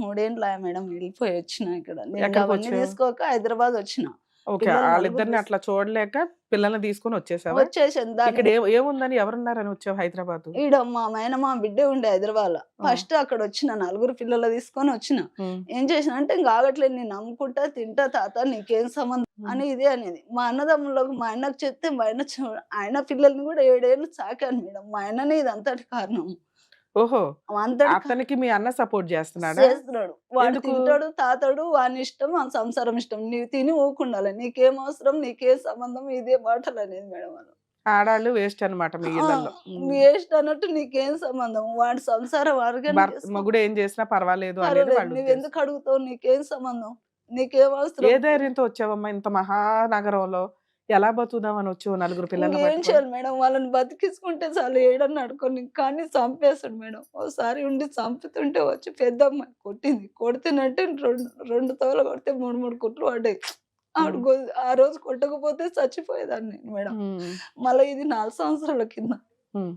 మూడేండ్లాయ మేడం వెళ్ళిపోయి వచ్చిన ఇక్కడ. నేను ఇంక అవన్నీ ఎక్కడికొచ్చావు? తీసుకోక హైదరాబాద్ వచ్చిన. ఓకే. పిల్లలు నలుగురు ఆళ్ళిద్దరిని అట్లా చూడలేక పిల్లల్ని తీసుకొని వచ్చేసావా? వచ్చేసాను. ఇక్కడ ఏముందని ఎవరున్నారని వచ్చావు హైదరాబాదు? ఈడ మా మేనమామ బిడ్డే ఉండే హైదరాబాద్‌ల. ఆ! ఫస్ట్ అక్కడొచ్చిన నలుగురు పిల్లలు తీసుకొని వచ్చిన. హ్మ్. ఏం చేసినా ఇంక ఆగట్లేదు నేను అమ్ముకుంటా, తింటా తాత నీకేం సంబంధం హ్మ్. అని ఇదే అనేది. మా అన్నదమ్ములకు మా ఆయనకు చెప్తే మా ఆయన ఆయన పిల్లల్ని కూడా 7 ఏళ్ళు సాకాను మేడం. మా ఆయననే ఇదంతటి కారణం. ఓహో! అంతటి అతనికి మీ అన్న సపోర్ట్ జేస్తున్నాడా? చేస్తున్నాడు. వాడు ఎందుకు? తింటాడు, తాతాడు, వానిష్టం, వాని సంసారం ఇష్టం. నీవు తిని ఊకుండాలి. నీకేం అవసరం, నీకేం సంబంధం ఇదే మాటలనేది మేడం వాళ్ళు. ఆడాళ్ళు వేస్ట్ అన్నమాట మీ ఆ! ఇళ్ళల్లో. హ్మ్. వేస్ట్ అన్నట్టు నీకేం సంబంధం? వాడి సంసారం వాడికైనా చేసుకో. మొగుడు ఏం చేసినా పర్వాలేదు అనేది పర్వాలేదు. వాళ్ళ ఉద్దేశం. నువ్వెందుకు అడుగుతావు? నీకేం సంబంధం? నీకేం ఏ అవసరం? ధైర్యంతో వచ్చావమ్మా ఇంత మహానగరంలో? ఎలా బతుకుదామని వచ్చావు నలుగురు పిల్లల్ని ఇంకేం పట్టుకొని? చేయాలి మేడం? వాళ్ళని బతికించుకుంటే చాలు ఏడన్నా అడుక్కొని. కానీ చంపేస్తాడు మేడం. ఓసారి ఉండి చంపుతుంటే వచ్చి పెద్దమ్మాయి కొట్టింది. కొడితేనంటే 2 తోలు కొడితే 3 కుట్లు పడ్డాయి. ఆవిడ హ్మ్. ఆ రోజు కొట్టకపోతే చచ్చిపోయేదాన్ని నేను మేడం. హ్మ్. మళ్ళా ఇది 4 సంవత్సరాల కింద. హ్మ్.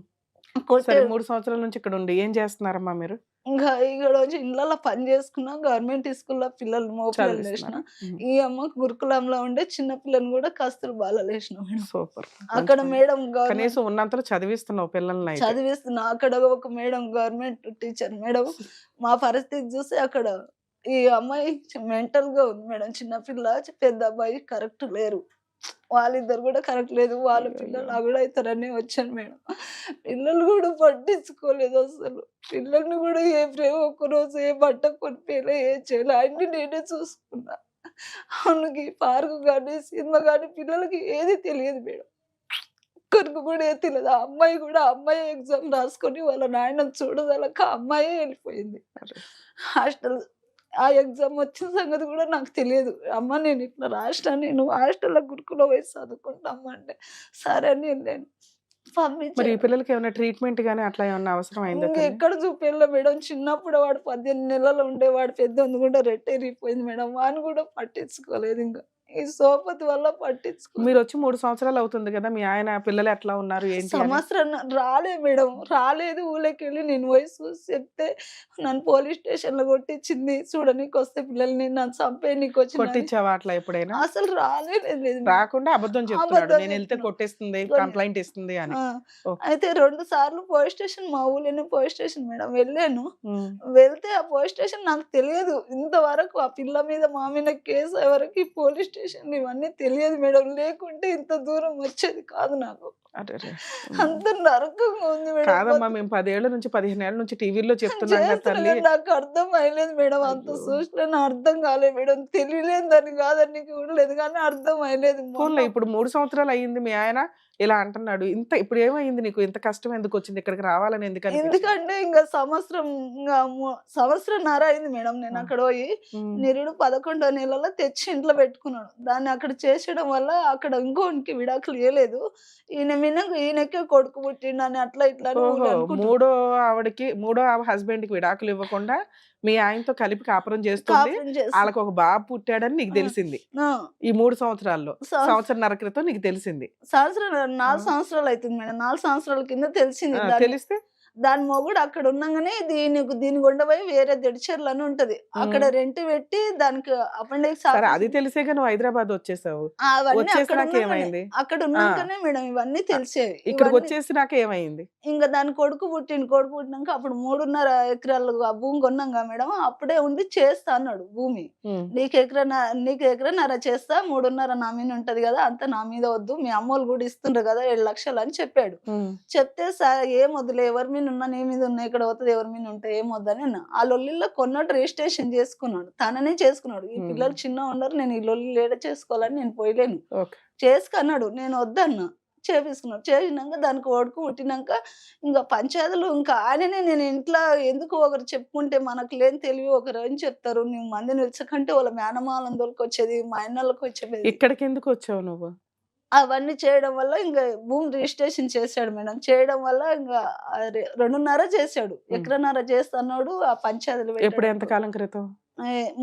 కొట్టే సరే 3 సంవత్సరాల నుంచి ఇక్కడుండి ఏం చేస్తున్నారమ్మా మీరు? ఇంకా ఈడొచ్చి ఇండ్లల్ల పని చేసుకున్నా, గవర్నమెంట్ స్కూల్‌లో మగ పిల్లల్ని ఏసిన. చదివిస్తున్నారా? హ్మ్. ఈ అమ్మకు గురుకులంలో ఉండే చిన్న పిల్లని కూడా కస్తూర్బాలలో ఏసిన మేడం. సూపర్. మంచి అక్కడ పని. మేడం గవర్నమెంట్ కనీసం ఉన్నంతలో చదివిస్తున్నావు పిల్లలనైతే. చదివిస్తున్నా. అక్కడ ఒక మేడం గవర్నమెంట్ టీచర్ మేడం మా పరిస్థితి చూసి అక్కడ ఈ అమ్మాయి మెంటల్‌గా ఉంది మేడం. చిన్న పిల్ల, పెద్ద అబ్బాయి కరెక్ట్ లేరు. వాళ్ళిద్దరు గూడా కరెక్ట్ లేదు. వాళ్ళ అయ్యయ్యో! పిల్లలు అగుడైతారని వచ్చాను మేడం. పిల్లలు గూడా పట్టించుకోలేదసలు. పిల్లల్ని గూడా ఏ ప్రేమ ఒక్కరోజు ఏ బట్ట కొనిపియలే, ఏం చేయలే. అన్నీ నేనే చూసుకున్నా. ఆమెకి పార్కు గాని, సినిమా గాని పిల్లలకి ఏది తెలియదు మేడం. ఒక్కరికి గూడా ఏది తెలీదు. ఆ అమ్మాయి గూడా అమ్మాయే ఎగ్జామ్ రాసుకొని వాళ్ళ నాయనని చూడదలక అమ్మాయే ఎళ్ళిపోయింది. అరె! హాస్టల్ ఆ ఎగ్జామ్ వచ్చిన సంగతి గూడా నాకు తెలియదు. అమ్మ నేనిట్లా రాసినా నేను హాస్టల్‌లో గురుకులం పోయి చదువుకుంటా అమ్మ అంటే, సరే అని ఎళ్ళాను. మరి ఈ పంపించారు. పిల్లలకి ఏమైనా ట్రీట్‌మెంట్ గాని అట్లా ఏమన్నా అవసరం అయిందా తల్లి? ఇంగెక్కడ చూపియలే మేడం. చిన్నప్పుడు వాడు 18 నెలలు ఉండేవాడు. పెద్దోనిది గూడా రెట్టిరిగిపోయింది మేడం. వాడిని గూడా పట్టించుకోలేదింక. ఈ సోపతి వల్ల పట్టించుకో మీరు వచ్చి 3 సంవత్సరాలు అవుతుంది కదా, మీ ఆయన పిల్లలు ఎట్లా ఉన్నారు ఏంటి అని? సంవత్సరం రాలే మేడం, రాలేదు. ఊళ్ళకి వెళ్ళి నేను పోయి చూసి చెప్తే నన్ను పోలీస్ స్టేషన్ లో కొట్టించింది. చూడనీకి వస్తే పిల్లల్ని నన్ను చంపే నీకు వచ్చి కొట్టించావా అట్లా ఎప్పుడైనా? అసలు రాలేదు. రాకుండా అబద్ధం చెప్తున్నాడు, అబద్ధం నేను వెళ్తే చెప్తున్నాడు. కొట్టేస్తుంది, కంప్లైంట్ ఇస్తుంది అని. ఓకే. అయితే 2 సార్లు పోలీస్ స్టేషన్, మా ఊళ్ళోనే పోలీస్ స్టేషన్ మేడం వెళ్ళాను. ఉమ్. వెళ్తే ఆ పోలీస్ స్టేషన్ నాకు తెలియదు ఇంతవరకు. ఆ పిల్ల మీద మా మీద కేసు ఎవరికి పోలీస్ స్టేషన్ ఇవన్నీ తెలియదు మేడం. లేకుంటే ఇంత దూరం వచ్చేది కాదు నాకు. అరెరే. అంత నరకంగా ఉంది మేడం. కాదమ్మా, మేము 10 ఏళ్ల నుంచి 15 ఏళ్ల నుంచి టీవీలో చెప్తున్నాం కదా చేస్తున్నా తల్లి. కానీ నాకు అర్థం అయ్యలేదు మేడం. అంత అయ్యో. చూసినా నా అర్థం కాలేదు మేడం. తెలియలేదు దాన్ని కాదని చూడలేదు కానీ అర్థం అయ్యలేదు. ఫోన్లో ఇప్పుడు 3 సంవత్సరాలు అయ్యింది, మీ ఆయన ఇలా అంటున్నాడు. ఇంత ఇప్పుడు ఏమైంది నీకు? ఇంత కష్టం ఎందుకు వచ్చింది? ఇక్కడికి రావాలని ఎందుకు అనిపించింది? ఎందుకంటే ఇంకా సంవత్సరంన్నర అయింది మేడం. నేను అక్కడ పోయి ఉమ్. నిరుడు 11వ నెలలో తెచ్చి ఇంట్లో పెట్టుకున్నాడు. దాన్ని అక్కడ చేసేయడం వల్ల అక్కడ ఇంకోనికి విడాకులు ఇవ్వలేదు. ఈయనకే కొడుకు పుట్టిండు అని అట్లా ఇట్లా అని ఊళ్ళో ఓహో, అనుకుంటున్నారు. మూడో హస్బెండ్ కి విడాకులు ఇవ్వకుండా మీ ఆయనతో కలిపి కాపురం చేస్తుంది. కాపురం చేస్తా. వాళ్ళకి ఒక బాబు పుట్టాడని నీకు తెలిసింది ఆ, ఈ 3 సంవత్సరాల్లో. సం- సంవత్సరన్నర క్రితం నీకు తెలిసింది. సంవత్సరం 4 సంవత్సరాలు అవుతుంది మేడం. 4 సంవత్సరాల కింద తెలిసింది. తెలిస్తే దాని మొగుడు అక్కడ ఉండగానే దీని గుండా పోయి వేరే దెడిచెర్లు అని ఉంటది, అక్కడ రెంట్ పెట్టి దానికి అపెండిక్స్ సరే, అది తెలిసేగా నువ్వు హైదరాబాద్ వచ్చేసావు. అవన్నీ అక్కడ వచ్చేసినాక ఉన్నాకనే ఏమైంది? అక్కడ ఉన్నాకనే మేడం ఇవన్నీ తెలిసేవి. ఇక్కడికి ఇవన్నీ వచ్చేసినాక ఏమైంది? ఇంకా దాని కొడుకు పుట్టినాక అప్పుడు 3.5 ఎకరాలు ఆ భూమి కొన్నాంగా మేడం. అప్పుడే ఉండి చేస్తా అన్నాడు భూమి. ఉమ్. నీకు ఎకరన్నర చేస్తా, 3.5 నా మీద ఉంటది కదా, అంత నా మీద వద్దు, మీ అమ్మోళ్ళు కూడా ఇస్తుండ్రు కదా 7 లక్షలు అని చెప్పాడు. ఉమ్. చెప్తే ఏం వద్దులే, ఎవరి మీద ఉన్నా నీ మీద ఉన్నా, ఇక్కడ పోతుంది ఎవరి మీద ఉంటే ఏం వద్దని అన్నా. ఆ లొల్లిలో కొన్నట్టు రిజిస్ట్రేషన్ చేసుకున్నాడు, తననే చేసుకున్నాడు. ఈ పిల్లలు చిన్న ఉండరు, నేను ఈ లొల్లి లేడ చేసుకోవాలని నేను పోయలేను, ఓకే. చేసుకున్నాడు. నేను వద్దన్నా, చేపించుకున్నాడు. చేసినాక దానికి కొడుకు పుట్టినాక ఇంకా పంచాయతీలు ఇంకా ఆయననే. నేను ఇంట్లో ఎందుకు ఒకరు చెప్పుకుంటే మనకు లేని తెలివి ఒకరు ఏం చెప్తారు, నువ్వు మందిని నిలిచకంటే వాళ్ళ మేనమాలను దొరికొచ్చేది, మా అన్నలకు వచ్చేది. ఇక్కడికి ఎందుకు వచ్చావు నువ్వు? అవన్నీ చేయడం వల్ల ఇంకా భూమి రిజిస్ట్రేషన్ చేశాడు మేడం. చేయడం వల్ల ఇంకా 2.5 చేశాడు, ఎకరన్నర చేస్తున్నాడు. ఆ పంచాయతీలు ఎప్పుడు, ఎంత కాలం క్రితం?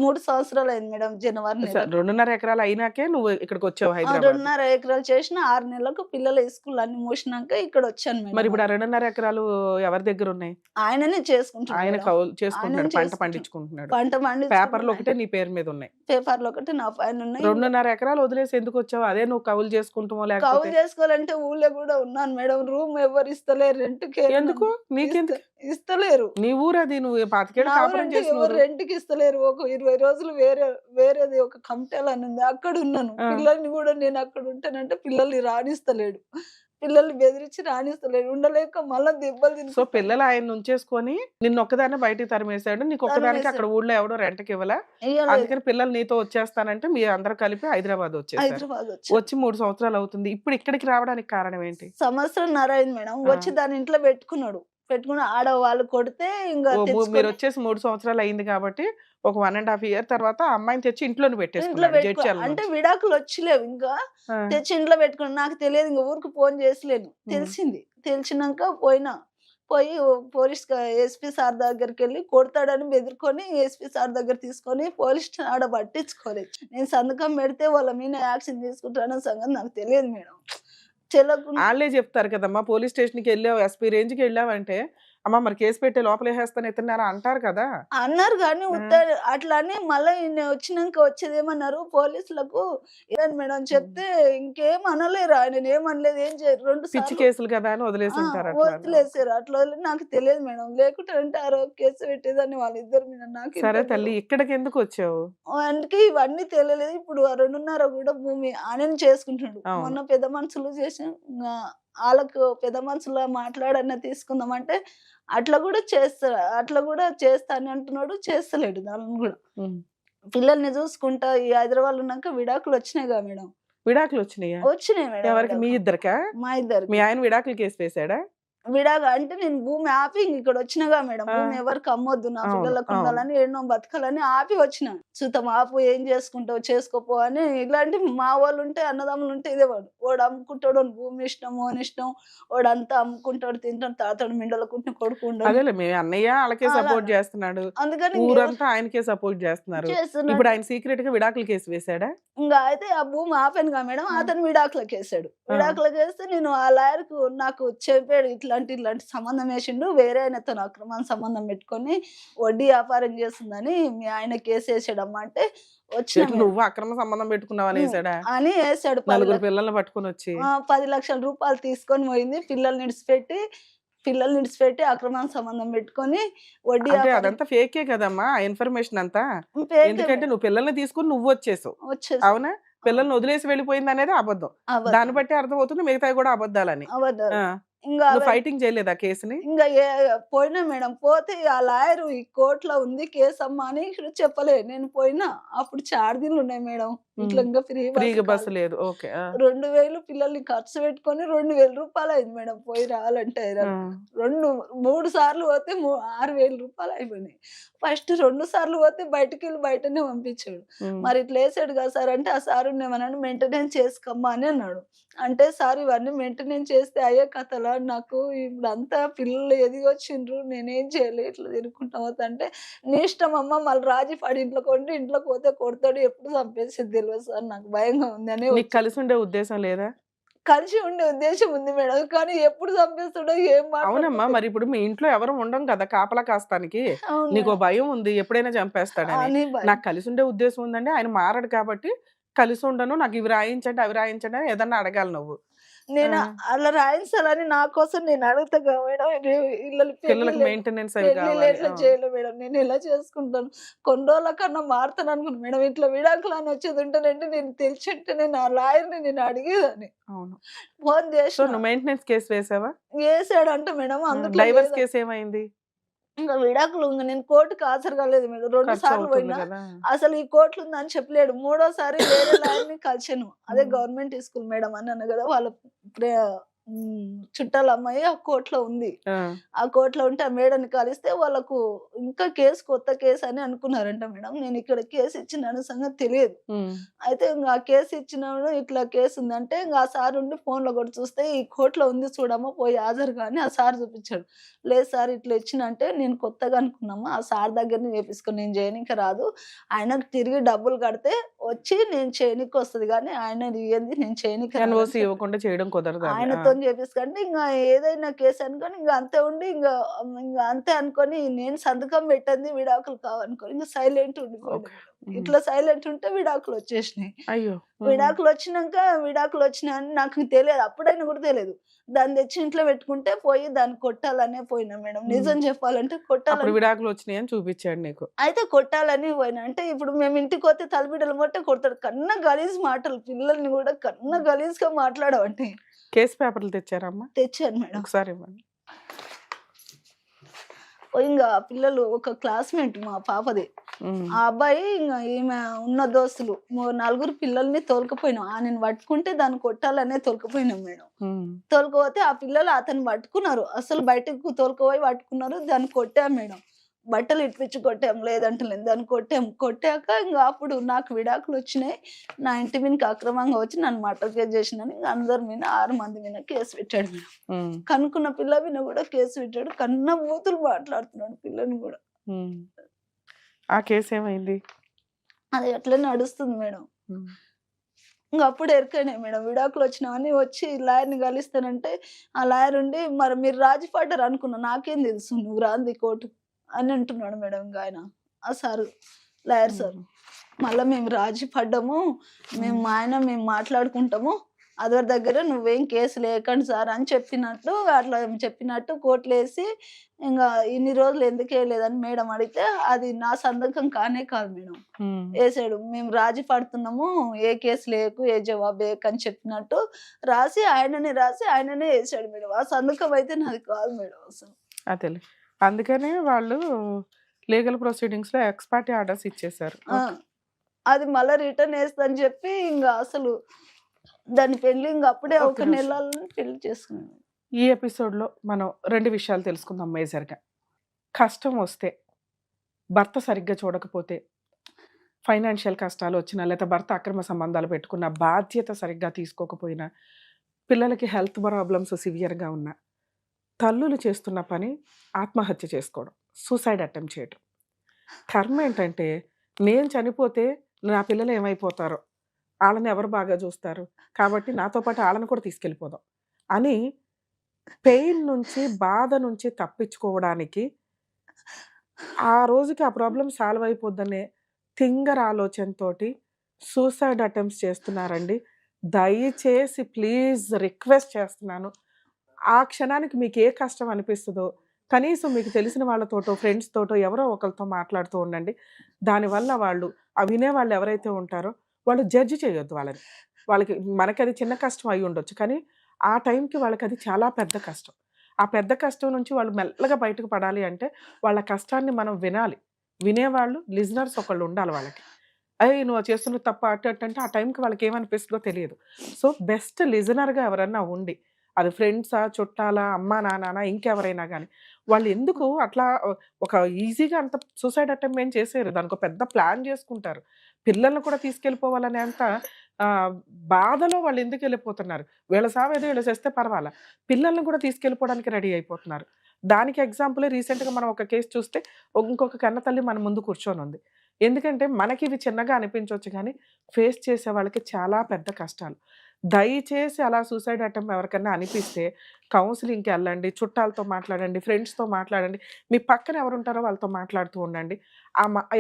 3 సంవత్సరాలు అయింది మేడం. జనవరి నెల 2.5 ఎకరాలు అయినాకే నువ్వు ఇక్కడికి వచ్చావు హైదరాబాద్. 2.5 ఎకరాలు చేసిన 6 నెలలకు పిల్లల స్కూల్ అన్ని మూసినాక ఇక్కడ వచ్చాను మరి మేడం. ఇప్పుడు ఆ 2.5 ఎకరాలు ఎవరి దగ్గర ఉన్నాయి? ఆయననే చేసుకుంటున్నాడు ఆయన మేడం. కౌలు చేసుకుంటున్నాడు, ఆయననే పంట చేసుకుంటున్నాడు. పండించుకుంటున్నాడు. పంట పండి పేపర్లు ఒకటే నీ పేరు మీద ఉన్నాయి. పేపర్లు ఒకటి నా పైన ఉన్నాయి. 2.5 ఎకరాలు వదిలేసి ఎందుకు వచ్చావు? అదే నువ్వు కౌలు చేసుకుంటామో కౌలు లేకపోతే చేసుకోవాలంటే ఊళ్ళో కూడా ఉన్నాను మేడం. రూమ్ ఎవరు ఇస్తలేరు, రెంట్కి ఎందుకు? నీకెందుకు? ఇస్తలేరు. నీ ఊరు అది, నువ్వు 25 ఏళ్ళు నా కాపురం ఊరంటే చేసిన ఎవరు ఊరు. రెంట్కి ఇస్తలేరు. ఒక 20 రోజులు వేరేది ఒక కంపెనీ అని ఉంది, అక్కడ ఉన్నాను. ఆ. పిల్లల్ని కూడా నేను అక్కడ ఉంటానంటే పిల్లల్ని రాణిస్తలేడు, పిల్లల్ని బెదిరించి రాణిస్తలేడు. ఉండలేక మళ్ళా దెబ్బలు సో తిని పిల్లలు ఆయన ఉంచేసుకొని నిన్ను ఒక్కదాన్ని బయటికి తరిమేశాడు. నీకు ఒక్కదానికి అక్కడ ఊళ్ళో ఎవడో రెంట్కి ఇవ్వలే. అందుకని పిల్లలు నీతో వచ్చేస్తానంటే మీ అందరూ కలిపి హైదరాబాద్ వచ్చేసారు. హైదరాబాద్ వచ్చి 3 సంవత్సరాలు అవుతుంది. ఇప్పుడు ఇక్కడికి రావడానికి కారణం ఏంటి? సంవత్సరంన్నర అయింది మేడం. వచ్చి దాని ఇంట్లో పెట్టుకుని ఆడ వాళ్ళు కొడితే ఇంకా మీరు వచ్చేసి 3 సంవత్సరాలు అయింది కాబట్టి ఒక 1.5 ఇయర్ తర్వాత ఆ అమ్మాయిని తెచ్చి ఇంట్లోనే ఇంట్లో పెట్టేసుకున్నాడు జడ్చర్ల అంటే నుంచి. విడాకులు వచ్చిలేవు ఇంకా. ఆ. తెచ్చి ఇంట్లో పెట్టుకున్నాను. నాకు తెలియదు, ఇంకా ఊరికి ఫోన్ చేసలేను. తెలిసింది. తెలిసినాక పోయి పోలీస్ ఎస్పీ సార్ దగ్గరికి వెళ్ళి కొడతాడని బెదిరుకొని ఎస్పీ సార్ దగ్గర తీసుకొని పోలీస్ ఆడ పట్టించుకోలేదు. నేను సంతకం పెడితే వాళ్ళ మీద యాక్షన్ తీసుకుంటానన్న సంగతి నాకు తెలియదు మేడం. వాళ్ళే చెప్తారు కదమ్మా, పోలీస్ స్టేషన్కి వెళ్ళావు, ఎస్పీ రేంజ్కి వెళ్ళావంటే అమ్మ మరి కేసు పెట్టి లోపల వేసేస్తాను ఎత్తున్నారా అంటారు కదా. అన్నారు కానీ అట్లా అని మళ్ళీ వచ్చినాక వచ్చేదేమన్నారు పోలీసులకు. ఏమని మేడం చెప్తే ఇంకేం అనలేరు, ఆయన ఏమనలేదు, ఏం చేయరు. 2 పిచ్చి కేసులు కదా అని వదిలేసి ఉంటారు. వదిలేసారు. అట్లా వదిలి నాకు తెలియదు మేడం. లేకుంటే అంటారు కేసు పెట్టేదాన్ని వాళ్ళిద్దరి మీద. నాకు సరే తల్లి, ఇక్కడికి ఎందుకు వచ్చావు? అందుకే ఇవన్నీ తెలియలేదు. ఇప్పుడు 2.5 కూడా భూమి ఆయన చేసుకుంటున్నాడు. అవును. మొన్న పెద్ద మనుషులు చేసి వాళ్ళకు పెద్ద మనుషులు మాట్లాడన్న తీసుకుందామంటే అట్లా కూడా చేస్తాను అంటున్నాడు, చేస్తలేడు. దాన్ని కూడా పిల్లల్ని చూసుకుంటా ఈ హైదరాబాద్ ఉన్నాక విడాకులు వచ్చినాయి కదా మేడం. విడాకులు వచ్చినాయా? వచ్చినాయి మేడం. ఎవరికి? మీ ఇద్దరికా? మా ఇద్దరు. మీ ఆయన విడాకులు కేసు వేసాడా? అంటే నేను భూమి ఆపి ఇక్కడ వచ్చినగా మేడం. ఆ. భూమి ఎవరికి అమ్మొద్దు, నా అవును, పిల్లలకు అవును. ఉండాలని ఎన్నో బతకాలని ఆపి వచ్చిన. సుతం ఆపు, ఏం చేసుకుంటావు చేసుకోపో అని ఇలాంటి మా వాళ్ళు ఉంటే అన్నదమ్ములు ఉంటే ఇదే వాడు అమ్ముకుంటాడు, వాడి భూమి ఇష్టం అని ఇష్టం, వాడంతా అమ్ముకుంటాడు తింటాడు తాతాడు మిండలకుంటే కొడుకు ఉండడు. అదేలే మీ అన్నయ్య వాళ్ళకే సపోర్ట్ అలాగా. చేస్తున్నాడు, అందుకని ఇంకెవరు ఊరంతా ఆయనకే సపోర్ట్ చేస్తున్నారు. చేస్తున్నారు. ఇప్పుడు ఆయన సీక్రెట్ గా విడాకుల కేసు వేసాడా? ఇంకా అయితే ఆ భూమి ఆపానుగా మేడం, ఆ. అతను విడాకులకేసాడు. ఆ. విడాకులకేస్తే నేను ఆ లాయర్‌కు నాకు చెప్పాడు ఇట్లాంటి సంబంధం వేసిండు. వేరే ఆయనతో అక్రమ సంబంధం పెట్టుకొని వడ్డీ వ్యాపారం చేస్తుందని మీ ఆయన కేసేసాడమ్మా అంటే వచ్చిన ఎటు మేడం. నువ్వు అక్రమ సంబంధం పెట్టుకున్నావని వేసాడా? అని వేసాడు. 10 నలుగురు పిల్లల్ని పట్టుకొని వచ్చి 10 లక్షల రూపాయలు తీసుకొని పోయింది. పిల్లల్ని విడిచిపెట్టి అక్రమ సంబంధం పెట్టుకొని వడ్డీ అంటే వ్యాపారం అదంతా ఫేకే కదమ్మా ఆ ఇన్ఫర్మేషన్ అంతా. ఫేకే ఎందుకంటే మేడం. నువ్వు పిల్లల్ని తీసుకుని నువ్వు వచ్చేసావు, వచ్చేసి అవునా? పిల్లల్ని వదిలేసి వెళ్ళిపోయింది అనేది అబద్ధం. అబద్ధం. దాన్ని బట్టి అర్థమవుతుంది మిగతావి కూడా అబద్ధాలని. అబద్ధాలు. ఆ. ఇంకా నువ్వు ఫైటింగ్ చేయలేదా కేసుని? ఇంగా పోయినా మేడం. పోతే ఆ లాయరు ఈ కోర్టులో ఉంది కేసమ్మా అని ఇక్కడ చెప్పలే. నేను పోయినా. అప్పుడు చార్జీలు ఉన్నాయి మేడం. ఇట్లా ఇంకా ఫ్రీగా బస్సు లేదు. ఓకే. 2000 పిల్లల్ని ఖర్చు పెట్టుకొని 2000 రూపాయలు అయింది మేడం పోయి రావాలంటే. 3 సార్లు పోతే 6000 రూపాయలు అయిపోయినాయి. ఫస్ట్ 2 సార్లు పోతే బయటకెళ్ళి బయటనే పంపించాడు. మరి ఇట్లా వేసాడు కదా సార్ అంటే, ఆ సార్ ఏమన్నాడు మెయింటెనెన్స్ చేసుకోమ్మా అని అన్నాడు. అంటే సార్ ఇవన్నీ మెయింటెనెన్స్ చేస్తే అయ్యే కథలా, నాకు ఇప్పుడంతా పిల్లలు ఎదిగొచ్చిండ్రు, నేనేం చేయలే ఇట్లా తిరుగుకుంటా పోతా అంటే, నీ ఇష్టం అమ్మ, మళ్ళీ రాజీ పడి ఇంట్లోకి పోతే కొడతాడు, ఎప్పుడు చంపేసేది తెలియదు సార్, నాకు భయంగా ఉంది అని. నీకు కలిసి ఉండే ఉద్దేశం లేదా? కలిసి ఉండే ఉద్దేశం ఉంది మేడం, కానీ ఎప్పుడు చంపేస్తాడో ఏం అవునమ్మా, మరి ఇప్పుడు మీ ఇంట్లో ఎవరు ఉండం కదా కాపలా కాస్తానికి. నీకు భయం ఉంది ఎప్పుడైనా చంపేస్తాడని. నాకు కలిసి ఉండే ఉద్దేశం ఉందండి, ఆయన మారడు కాబట్టి కలిసి ఉండను, నాకు ఇవి రాయించండి అవి రాయించండి అని ఏదన్నా అడగాలి నువ్వు. నేను అలా రాయించాలని నా కోసం నేను అడుగుతా మేడం. పిల్లలకి మెయింటెనెన్స్ అవి పెళ్ళిళ్ళు కావాలి. ఎట్లా చేయలేదు మేడం, నేను ఎలా చేసుకుంటాను, కొన్ని రోజుల కన్నా మారుతాను అనుకున్నాను మేడం. ఇట్లా విడాకులు అని వచ్చేది ఉంటేనంటే నేను తెలిసింటే నేను ఆ లాయర్ని నేను అడిగేదాన్ని. అవును. ఫోన్ సో చేసి నువ్వు మెయింటెనెన్స్ కేసు వేసావా? వేసాడంట మేడం. అందులో డైవర్స్ కేసు ఏమైంది? ఇంకా విడాకులు ఇంకా నేను కోర్టుకు హాజరు కాలేదు మేడం. 2 ఖర్చు సార్లు అవుతుంది పోయినా కదా. అసలు ఈ కోర్టులు ఉందని చెప్పలేడు. 3వసారి వేరే లాయర్ని కలిసాను. అదే గవర్నమెంట్ స్కూల్ మేడం అని అన్న కదా, వాళ్ళ చుట్టాల అమ్మాయి ఆ కోర్టులో ఉంది. ఆ కోర్టులో ఉంటే ఆ మేడని కలిస్తే వాళ్ళకు ఇంకా కొత్త కేసు అని అనుకున్నారంట మేడం. నేను ఇక్కడ కేసు ఇచ్చిన సంగతి తెలియదు. అయితే ఇంకా ఆ కేసు ఇచ్చినప్పుడు ఇట్లా కేసు ఉందంటే ఇంకా ఆ సార్ ఉండి ఫోన్లో కూడా చూస్తే ఈ కోర్టులో ఉంది చూడమ్మా పోయి హాజరు కానీ ఆ సార్ చూపించాడు. లేదు సార్ ఇట్లా ఇచ్చిన అంటే, నేను కొత్తగా అనుకున్నామా ఆ సార్ దగ్గరని చేపించుకొని నేను చేయనీకి రాదు, ఆయనకు తిరిగి డబ్బులు కడితే వచ్చి నేను చేయనీకి వస్తుంది కానీ ఆయన ఏంది నేను చేయనీకి ఇవ్వకుండా చేయడం కుదరదు. ఆయనతో చేపిస్తుంటే ఇంకా ఏదైనా కేసు అనుకొని ఇంకా అంతే ఉండి ఇంకా అంతే అనుకొని నేను సంతకం పెట్టింది విడాకులు కావనుకొని ఇంకా సైలెంట్ ఉండిపోయింది. ఇట్లా సైలెంట్ ఉంటే విడాకులు వచ్చేసినాయి. అయ్యో. విడాకులు వచ్చినాయని నాకు తెలియదు, అప్పుడైనా కూడా తెలియదు. దాన్ని తెచ్చి ఇంట్లో పెట్టుకుంటే పోయి దాన్ని కొట్టాలనే పోయినా మేడం. నిజం చెప్పాలంటే కొట్టాలని విడాకులు వచ్చినాయని చూపించాడు నీకు. అయితే కొట్టాలని పోయినా. అంటే ఇప్పుడు మేము ఇంటికి పోతే తలబిడ్డలు మొట్టే కొడతాడు. కన్న గలీజ్ మాటలు, పిల్లల్ని కూడా కన్న గలీజ్ గా మాట్లాడవంటే. కేసు పేపర్లు తెచ్చారమ్మా? తెచ్చాను మేడం. ఒకసారి ఇవ్వండి. ఇంకా పిల్లలు ఒక క్లాస్మేట్ మా పాపది, ఆ అబ్బాయి ఇంకా ఈమె ఉన్న దోస్తులు 4 పిల్లల్ని తోలుకుపోయినాం. ఆయనని పట్టుకుంటే దాన్ని కొట్టాలనే తోలుకుపోయినాం మేడం. తోలుకుపోతే ఆ పిల్లలు అతను పట్టుకున్నారు, అసలు బయటకు తోలుకుపోయి పట్టుకున్నారు, దాన్ని కొట్టాం మేడం. బట్టలు ఇప్పించి కొట్టాం, లేదంటే లేదు దాన్ని కొట్టాక ఇంకా అప్పుడు నాకు విడాకులు వచ్చినాయి. నా ఇంటి మీదకి అక్రమంగా వచ్చి నన్ను మర్డర్ కేసు చేసినని అందరి మీద 6 మంది మీద కేసు పెట్టాడు మేడం. కనుక్కున్న పిల్ల మీద కూడా కేసు పెట్టాడు. కన్న బూతులు మాట్లాడుతున్నాడు పిల్లని కూడా. ఆ కేసు ఏమైంది? అది అట్లా నడుస్తుంది మేడం. ఇంకా అప్పుడు ఎరకనే మేడం విడాకులు వచ్చినామని వచ్చి లాయర్ని కలిస్తానంటే ఆ లాయర్ ఉండి మరి మీరు రాజీ పడ్డారు అనుకున్నా, నాకేం తెలుసు నువ్వు రాంది కోర్టు అని అంటున్నాడు మేడం. ఇంకా ఆయన ఆ సారు లాయర్ సార్ మళ్ళీ మేము రాజీ పడ్డాము, మేము మాట్లాడుకుంటాము, అదర్ దగ్గర నువ్వేం కేసు లేకండి సార్ అని చెప్పినట్టు అట్లా చెప్పినట్టు కోర్టులు వేసి ఇంకా ఇన్ని రోజులు ఎందుకు వేయలేదని మేడం అడిగితే అది నా సంతకం కానే కాదు మేడం వేసాడు. మేము రాజీ పడుతున్నాము, ఏ కేసు లేకు ఏ జవాబు అని చెప్పినట్టు ఆయననే వేసాడు మేడం. ఆ సంతకం అయితే నాది కాదు మేడం అసలు. అదే అందుకనే వాళ్ళు లీగల్ ప్రొసీడింగ్స్ లో ఎక్స్పర్టీ ఆర్డర్స్ ఇచ్చేసారు. అది మళ్ళీ రిటర్న్ వేస్తుందని చెప్పి ఇంకా అసలు దాని పెళ్లి ఇంకా అప్పుడే 1 నెలలో పెళ్లి చేసుకున్నాను. ఈ ఎపిసోడ్‌లో మనం 2 విషయాలు తెలుసుకుందాం మేజర్‌గా. కష్టం వస్తే, భర్త సరిగ్గా చూడకపోతే, ఫైనాన్షియల్ కష్టాలొచ్చినా, లేతే భర్త అక్రమ సంబంధాలు పెట్టుకున్న, బాధ్యత సరిగ్గా తీసుకోకపోయినా, పిల్లలకి హెల్త్ ప్రాబ్లమ్స్ సివియర్‌గా ఉన్నా, తల్లులు చేస్తున్న పని ఆత్మహత్య చేసుకోవడం. సూసైడ్ అటెంప్ట్ చేయటం. కర్మేంటంటే, నేను చనిపోతే నా పిల్లలు ఏమైపోతారో, ఆళ్ళని ఎవరు బాగా జూస్తారు, కాబట్టి నాతో పాటు ఆళ్ళని కూడా తీసుకెళ్ళిపోదాం అని పెయిన్ నుంచి, బాధ నుంచి తప్పించుకోవడానికి, ఆ రోజుకి ఆ ప్రాబ్లమ్ సాల్వ్ అయిపోద్దనే తింగర ఆలోచనతోటి సూసైడ్ అటెంప్ట్స్ చేస్తున్నారండి. దయచేసి ప్లీజ్ రిక్వెస్ట్ చేస్తున్నాను. ఆ క్షణానికి మీకే కష్టం అనిపిస్తదో, కనీసం మీకు తెలిసిన వాళ్ళతోటో, ఫ్రెండ్స్‌తోటో ఎవరో ఒకళ్ళతో మాట్లాడుతూ ఉండండి. దానివల్ల వాళ్ళు వినేవాళ్ళు ఎవరైతే ఉంటారో, వాళ్ళు జడ్జ్ చేయొద్దు వాళ్ళని. వాళ్ళకి మనకది చిన్న కష్టం అయ్యుండొచ్చు. కానీ, ఆ టైంకి వాళ్ళకది చాలా పెద్ద కష్టం. ఆ పెద్ద కష్టం నుంచి వాళ్ళు మెల్లగా బయటకు పడాలి అంటే, వాళ్ళ కష్టాన్ని మనం వినాలి. వినేవాళ్ళు లిజనర్స్ ఒకళ్ళుండాలి వాళ్ళకి. "ఏయ్! నువ్వు అది చేస్తున్నది తప్ప" అటు అటు అంటే, ఆ టైంకి వాళ్ళకేమనిపిస్తదో తెలియదు. సో, బెస్ట్ లిజనర్‌గా ఎవరన్నా ఉండి, అది ఫ్రెండ్సా, చుట్టాలా, అమ్మా, నాన్ననా ఇంకెవరైనా గాని, వాళ్ళెందుకు అట్లా ఒక ఈజీగా అంత సూసైడ్ అటెంప్ట్ ఏం చేసేయరు. దానికో పెద్ద ప్లాన్ జేసుకుంటారు. పిల్లల్ని కూడా తీసుకెళ్ళిపోవాలనేంత బాధలో వాళ్ళెందుకెళ్ళిపోతున్నారు. వీళ్ళ సావేదో ఈళ్ళు చస్తే పర్వాలా. పిల్లల్ని కూడా తీసుకెళ్ళిపోవడానికి రెడీ అయిపోతున్నారు. దానికి ఎగ్జాంపులే రీసెంట్‌గా మనం ఒక కేస్ చూస్తే, ఇంకొక కన్నతల్లి మన ముందు కూర్చొనుంది. ఎందుకంటే, మనకివి చిన్నగా అనిపించొచ్చు గానీ, ఫేస్ చేసే వాళ్ళకి చాలా పెద్ద కష్టాలు. దయచేసి అలా సూసైడ్ అటెంప్ట్ ఎవరికన్నా అనిపిస్తే కౌన్సెలింగ్‌కెళ్ళండి, చుట్టాలతో మాట్లాడండి, ఫ్రెండ్స్‌తో మాట్లాడండి. మీ పక్కన ఎవరుంటారో వాళ్ళతో మాట్లాడుతూ ఉండండి.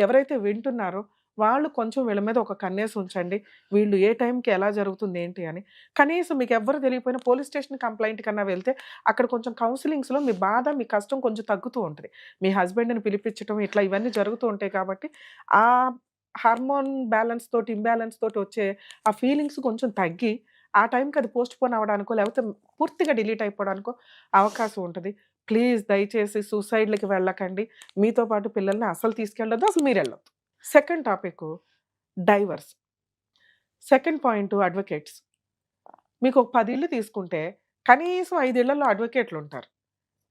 ఎవరైతే వింటున్నారో వాళ్ళు కొంచెం వీళ్ళ మీద ఒక కన్నేసి ఉంచండి. వీళ్ళు ఏ టైంకి ఎలా జరుగుతుంది ఏంటి అని. కనీసం మీకెవ్వరు తెలియకపోయినా పోలీస్ స్టేషన్ కంప్లెయింట్ కన్నా వెళ్తే అక్కడ కొంచెం కౌన్సెలింగ్స్‌లో మీ బాధ, మీ కష్టం కొంచెం తగ్గుతూ ఉంటది. మీ హస్బెండ్‌ని పిలిపించటం ఇట్లా ఇవన్నీ జరుగుతూ ఉంటాయి కాబట్టి ఆ హార్మోన్ బ్యాలెన్స్ తోటి, ఇంబాలెన్స్ తోటి వచ్చే ఆ ఫీలింగ్స్ కొంచెం తగ్గి ఆ టైంకి అది పోస్ట్‌పోన్ అవ్వడానికో, లేకపోతే పూర్తిగా డిలీట్ అయిపోవడానికో అవకాశం ఉంటది. ప్లీజ్ దయచేసి సూసైడ్‌లకి వెళ్ళకండి. మీతో పాటు పిల్లల్ని అస్సలు తీసుకెళ్ళొద్దు. అసలు మీరెళ్ళొద్దు. Second topic divorce. Second point advocates. మీకొక 10 ఇళ్ళు తీసుకుంటే కనీసం 5 ఇళ్లలో అడ్వొకేట్లుంటారు.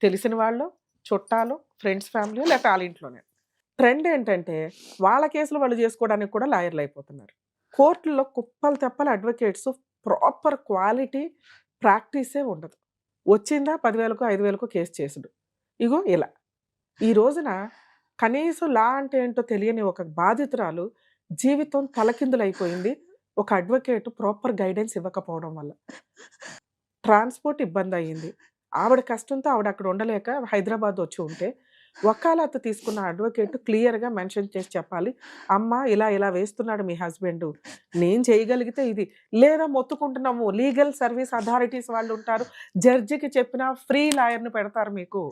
తెలిసిన వాళ్ళో, చుట్టాలో, ఫ్రెండ్స్ ఫ్యామిలీయో లేకపోతే ఆళ్ళింట్లోనే. ట్రెండ్ ఏంటంటే వాళ్ళ కేసులు వాళ్ళు జేసుకోవడానికి కూడా లాయర్‌లయిపోతున్నారు. కోర్టుల్లో కుప్పలు తెప్పలు అడ్వొకేట్స్ ప్రాపర్ క్వాలిటీ ప్రాక్టీసే ఉండదు. వచ్చిందా 10,000కో, 5,000కో కేస్ చేసుడు. ఇగో ఇలా. ఈ రోజున కనీసం లా అంటే ఏంటో తెలియని ఒక బాధితురాలు జీవితం తలకిందులైపోయింది. ఒక అడ్వొకేట్ ప్రాపర్ గైడెన్స్ ఇవ్వకపోవడం వల్ల. ట్రాన్స్‌పోర్ట్ ఇబ్బందయింది. ఆవిడ కష్టంతో ఆవిడ అక్కడ ఉండలేక హైదరాబాద్ వచ్చి ఉంటే, వకాలత్ తీసుకున్న అడ్వొకేట్ క్లియర్‌గా మెన్షన్ చేసి చెప్పాలి. "అమ్మ ఇలా ఇలా వేస్తున్నాడు మీ హస్బెండు. నేను చేయగలిగితే ఇది." లేదా మొత్తుకుంటున్నాము లీగల్ సర్వీస్ అథారిటీస్ వాళ్ళుంటారు. జడ్జికి చెప్పినా ఫ్రీ లాయర్‌ని పెడతారు మీకు.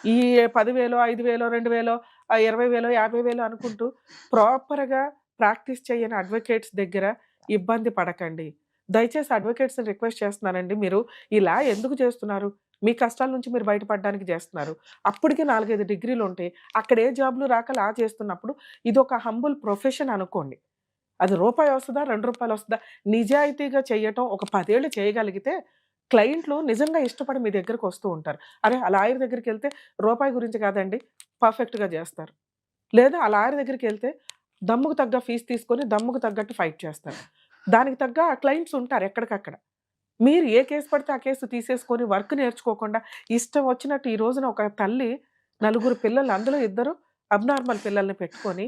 ఈ 10,000, 5,000, 2,000, 20,000, 50,000 అనుకుంటూ ప్రాపర్‌గా ప్రాక్టీస్ చేయని అడ్వొకేట్స్ దగ్గర ఇబ్బంది పడకండి. దయచేసి అడ్వొకేట్స్‌ని రిక్వెస్ట్ చేస్తున్నానండి. మీరు ఇలా ఎందుకు చేస్తున్నారు? మీ కష్టాల నుంచి మీరు బయటపడడానికి చేస్తున్నారు. అప్పటికే 4, 5 డిగ్రీలుంటాయి. అక్కడ ఏ జాబ్‌లు రాక లా చేస్తున్నప్పుడు ఇదొక హంబుల్ ప్రొఫెషన్ అనుకోండి. అది రూపాయి వస్తదా? రూ. 2 వస్తదా? నిజాయితీగా చెయ్యటం ఒక 10 ఏళ్ళు చేయగలిగితే క్లయింట్లు నిజంగా ఇష్టపడి మీ దగ్గరకొస్తూ ఉంటారు. అరే! ఆ లాయర్ దగ్గరికెళ్తే రూపాయి గురించి కాదండి పర్ఫెక్ట్‌గా జేస్తారు. లేదా ఆ లాయర్ దగ్గరికెళ్తే దమ్ముకు తగ్గ ఫీస్ తీసుకొని దమ్ముకు తగ్గట్టు ఫైట్ చేస్తారు. దానికి తగ్గ క్లయింట్స్ ఉంటారు ఎక్కడికక్కడ. మీరు ఏ కేస్ పడితే ఆ కేసు తీసేసుకొని వర్క్ నేర్చుకోకుండా ఇష్టం వచ్చినట్టు ఈ రోజున ఒక తల్లి నలుగురు పిల్లలు అందులో ఇద్దరు అబ్నార్మల్ పిల్లల్ని పెట్టుకొని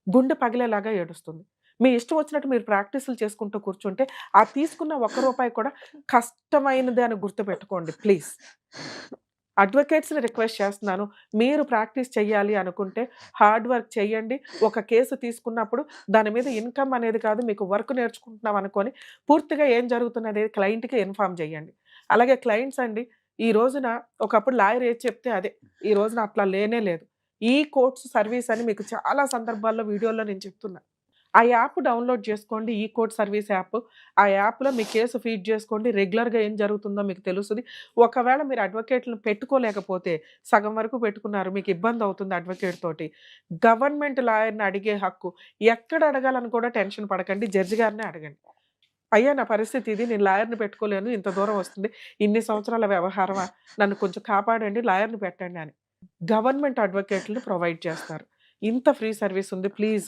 గుండె పగిలేలాగా ఏడుస్తుంది. మీ ఇష్టం వచ్చినట్టు మీరు ప్రాక్టీసులు చేసుకుంటూ కూర్చుంటే ఆ తీసుకున్న ఒక్క రూపాయి కూడా కష్టమైనదే అని గుర్తుపెట్టుకోండి ప్లీజ్. అడ్వొకేట్స్‌ని రిక్వెస్ట్ చేస్తున్నాను. మీరు ప్రాక్టీస్ చెయ్యాలి అనుకుంటే హార్డ్ వర్క్ చేయండి. ఒక కేసు తీసుకున్నప్పుడు దాని మీద ఇన్‌కమ్ అనేది కాదు మీకు వర్క్ నేర్చుకుంటున్నాం అనుకోని పూర్తిగా ఏం జరుగుతున్నది క్లయింట్‌కి ఇన్ఫార్మ్ చేయండి. అలాగే క్లయింట్స్ అండి ఈ రోజున ఒకప్పుడు లాయర్ ఏది చెప్తే అదే. ఈ రోజున అట్లా లేనే లేదు. ఈ కోర్ట్స్ సర్వీస్ అని మీకు చాలా సందర్భాల్లో వీడియోలో నేను చెప్తున్నా. ఆ యాప్ డౌన్‌లోడ్ చేసుకోండి. ఈ కోర్ట్ సర్వీస్ యాప్. ఆ యాప్‌లో మీ కేసు ఫీడ్ చేసుకోండి. రెగ్యులర్‌గా ఏం జరుగుతుందో మీకు తెలుస్తది. ఒకవేళ మీరు అడ్వొకేట్‌లని పెట్టుకోలేకపోతే, సగం వరకు పెట్టుకున్నారు. మీకు ఇబ్బందవుతుంది అడ్వొకేట్ తోటి. గవర్నమెంట్ లాయర్‌ని అడిగే హక్కు ఎక్కడ అడగాలని కూడా టెన్షన్ పడకండి. జడ్జి గారినే అడగండి. అయ్యా నా పరిస్థితి ఇది, నేను లాయర్‌ని పెట్టుకోలేను, ఇంత దూరం వస్తుంది, ఇన్ని సంవత్సరాల వ్యవహారమా, నన్ను కొంచెం కాపాడండి, లాయర్‌ని పెట్టండి అని. గవర్నమెంట్ అడ్వకేట్‌లని ప్రొవైడ్ చేస్తారు. ఇంత ఫ్రీ సర్వీస్ ఉంది. ప్లీజ్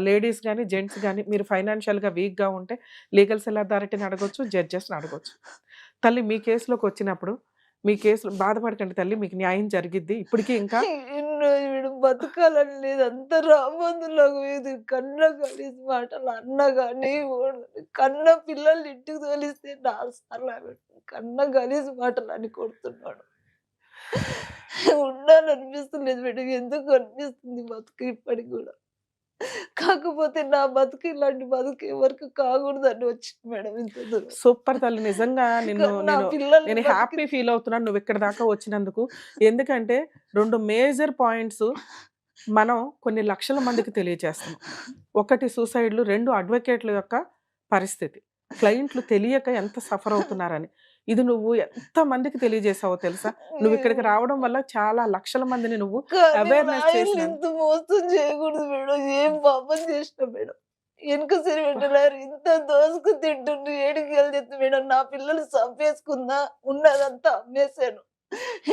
లేడీస్ గాని, జెంట్స్ గాని మీరు ఫైనాన్షియల్‌గా వీక్‌గా ఉంటే లీగల్ సెల్ అథారిటీని అడగొచ్చు, జడ్జెస్‌ని అడగొచ్చు. తల్లి మీ కేస్‌లోకొచ్చినప్పుడు మీ కేసులో బాధపడకండి తల్లి, మీకు న్యాయం జరిగిద్ది. ఇప్పటికి ఇంకా ఎన్నో వీడు బతకాలని లేదు. అంత రాబందులాగా ఇది కన్న కలిసి మాటలు అన్న గాని కన్న పిల్లల్ని ఇంటికి తోలిస్తే 4 సార్లు కన్న గలీజ్ మాటలు అని కొడుతున్నాడు. ఉండాలనిపిస్తలేదు మేడం. ఎందుకు అనిపిస్తుంది బతుకు ఇప్పటికి కూడా. కాకపోతే నా బతుకు ఇలాంటి బతుకు ఎవరికి కాకూడదని వచ్చింది మేడం ఇంత దూరం. సూపర్ తల్లి. నిజంగా నా నేను పిల్లల్ని నేను హ్యాపీ ఫీల్ అవుతున్నాను నువ్వు ఇక్కడి దాకా వచ్చినందుకు. ఎందుకంటే 2 మేజర్ పాయింట్స్ మనం కొన్ని లక్షల మందికి తెలియజేస్తున్నాం. ఒకటి సూసైడ్‌లు, 2 అడ్వకేట్‌ల యొక్క పరిస్థితి. క్లయింట్లు తెలియక ఎంత సఫర్ అవుతున్నారని. ఇది నువ్వు ఎంత మందికి తెలియజేసావో తెలుసా? నువ్వు ఇక్కడికి రావడం వల్ల చాలా లక్షల మందిని నువ్వు కానీ అవేర్‌నెస్ లాయర్‌లు చేసినావు. ఇంత మోసం చేయకూడదు మేడం. ఏం పాపం చేసినా మేడం. వెనక సిరి పెట్టలేరు. ఇంత దోసుకు తింటుండ్రు. ఏడికెళ్తుంది మేడం. నా పిల్లలు చంపేసుకున్నా ఉన్నదంతా అమ్మేశాను.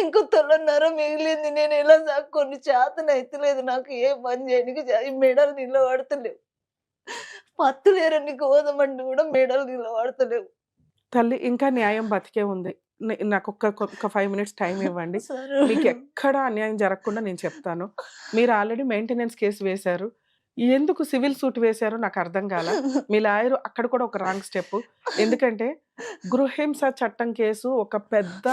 ఇంకో తొలన్నర మిగిలింది. నేను ఎలా కొన్ని చేతనైతలేదు నాకు ఏ పని చేయడానికి. ఈ మెడలు నిలబడతలేవు. పత్తులేరని గోధుమండి కూడా మెడలు నిలబడతలేవు. తల్లి ఇంకా న్యాయం బతికే ఉంది. నాకు ఒక 5 మినిట్స్ టైం ఇవ్వండి. సరే మీకు మేడం. ఎక్కడ అన్యాయం జరగకుండా నేను చెప్తాను. మీరు ఆల్రెడీ మెయింటెనెన్స్ కేసు వేశారు. ఎందుకు సివిల్ సూట్ వేశారో నాకు అర్థం కాల. మీ లాయరు అక్కడ కూడా ఒక రాంగ్ స్టెప్. ఎందుకంటే గృహహింస చట్టం కేసు ఒక పెద్ద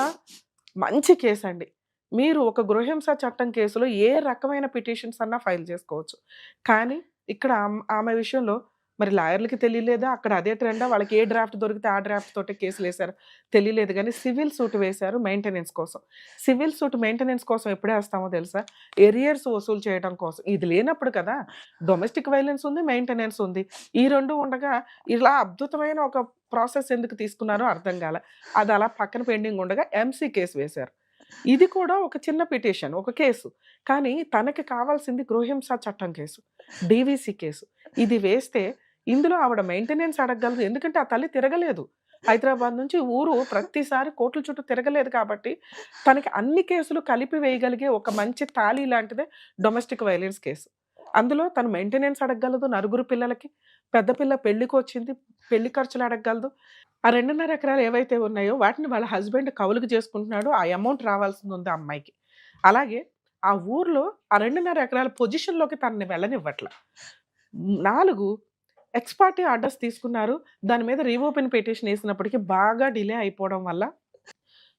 మంచి కేసు అండి. మీరు ఒక గృహహింస చట్టం కేసులో ఏ రకమైన పిటిషన్స్ అన్నా ఫైల్ చేసుకోవచ్చు. కానీ ఇక్కడ ఆమె విషయంలో మరి లాయర్‌లకి తెలియలేదా? అక్కడ అదే ట్రెండా? వాళ్ళకి ఏ డ్రాఫ్ట్ దొరికితే ఆ డ్రాఫ్ట్ తోటే కేసులేసారో తెలియలేదు గానీ సివిల్ సూట్ వేశారు మెయింటెనెన్స్ కోసం. సివిల్ సూట్ మెయింటెనెన్స్ కోసం ఎప్పుడేస్తామో తెలుసా? ఎరియర్స్ వసూలు చేయడం కోసం. ఇది లేనప్పుడు కదా! డొమెస్టిక్ వైలెన్స్ ఉంది, మెయింటెనెన్స్ ఉంది. ఈ 2 ఉండగా ఇలా అద్భుతమైన ఒక ప్రాసెస్ ఎందుకు తీసుకున్నారో అర్థం కాల. అది అలా పక్కన పెండింగ్ ఉండగా ఎంసీ కేసు వేశారు. ఇది కూడా ఒక చిన్న పిటిషన్, ఒక కేసు. కానీ తనకి కావాల్సింది గృహహింస చట్టం కేసు, డీవీసీ కేసు. ఇది వేస్తే ఇందులో ఆవిడ మెయింటెనెన్స్ అడగగలదు. ఎందుకంటే ఆ తల్లి తిరగలేదు. హైదరాబాద్ నుంచి ఊరు ప్రతిసారి కోర్టుల చుట్టూ తిరగలేదు కాబట్టి తనకి అన్ని కేసులు కలిపి వేయగలిగే ఒక మంచి తాళి లాంటిదే డొమెస్టిక్ వైలెన్స్ కేసు. అందులో తను మెయింటెనెన్స్ అడగగలదు, నలుగురు పిల్లలకి, పెద్ద పిల్ల పెళ్ళికొచ్చింది, పెళ్లి ఖర్చులు అడగగలదు. ఆ 2.5 ఎకరాలు ఏవైతే ఉన్నాయో వాటిని వాళ్ళ హస్బెండ్ కౌలుకు చేసుకుంటున్నాడు. ఆ అమౌంట్ రావాల్సింది ఉంది ఆ అమ్మాయికి. అలాగే ఆ ఊర్లో ఆ 2.5 ఎకరాల పొజిషన్‌లోకి తనని వెళ్ళనివ్వట్ల. 4 ఎక్స్ పార్టీ ఆర్డర్స్ తీసుకున్నారు. దాని మీద రీఓపెన్ పిటిషన్ ఏసినప్పటికి బాగా డిలే అయిపోవడం వల్ల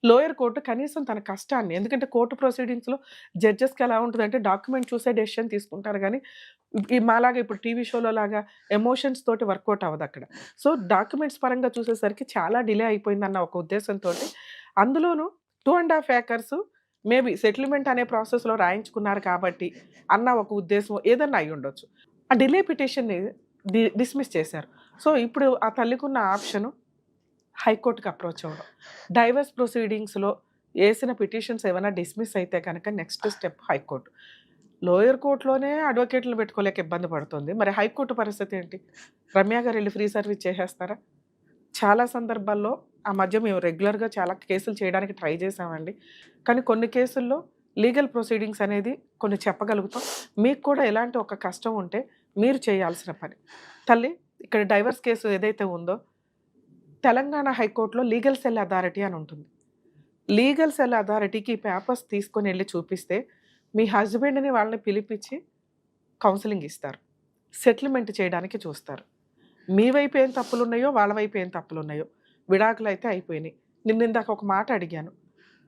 లోయర్ కోర్ట్ కనీసం తన కష్టాన్ని, ఎందుకంటే కోర్ట్ ప్రొసీడింగ్స్‌లో జడ్జెస్‌కి ఎలా ఉంటదంటే డాక్యుమెంట్ చూసే డెసిషన్ తీసుకుంటారు గానీ, మాలాగా ఇప్పుడు టీవీ షోలో లాగా ఎమోషన్స్ తోటి వర్కౌట్ అవ్వదక్కడ. సో, డాక్యుమెంట్స్ పరంగా చూసేసరికి చాలా డిలే అయిపోయిందన్న ఒక ఉద్దేశంతోటి అందులోనూ 2.5 ఏకర్స్ మేబీ సెటిల్మెంట్ అనే ప్రాసెస్‌లో రాయించుకున్నారు కాబట్టి అన్న ఒక ఉద్దేశం ఏదన్నా అయ్యుండొచ్చు. ఆ డిలే పిటిషన్‌ని డిస్మిస్ చేశారు. సో, ఇప్పుడు ఆ తల్లికున్న ఆప్షను హైకోర్ట్‌కి అప్రోచ్ అవ్వడం. డైవర్స్ ప్రొసీడింగ్స్‌లో ఏసిన పిటిషన్స్ ఏమైనా డిస్మిస్ అయితే కనుక నెక్స్ట్ స్టెప్ హైకోర్ట్. లోయర్ కోర్ట్‌లోనే అడ్వకేట్‌లని పెట్టుకోలేక ఇబ్బంది పడుతుంది. మరి హైకోర్టు పరిస్థితి ఏంటి? రమ్య గారు ఎళ్లి ఫ్రీ సర్వీస్ చేసేస్తారా? చాలా సందర్భాల్లో ఆ మధ్య మేము రెగ్యులర్‌గా చాలా కేసులు చేయడానికి ట్రై చేశామండి. కానీ కొన్ని కేసుల్లో లీగల్ ప్రొసీడింగ్స్ అనేది కొన్ని చెప్పగలుగుతాం. మీకు కూడా ఎలాంటి ఒక కష్టం ఉంటే మీరు చేయాల్సిన పని. తల్లి ఇక్కడ డైవర్స్ కేసు ఏదైతే ఉందో తెలంగాణ హైకోర్టులో లీగల్ సెల్ అథారిటీ అని ఉంటుంది. లీగల్ సెల్ అథారిటీకి ఈ పేపర్స్ తీసుకొని వెళ్ళి చూపిస్తే మీ హస్బెండ్‌ని వాళ్ళని పిలిపించి కౌన్సెలింగ్ ఇస్తారు. సెటిల్మెంట్ చేయడానికి చూస్తారు. మీ వైపు ఏం తప్పులున్నాయో, వాళ్ళ వైపు ఏం తప్పులున్నాయో. విడాకులైతే అయిపోయినాయి. నిన్నిందాక ఒక మాట అడిగాను.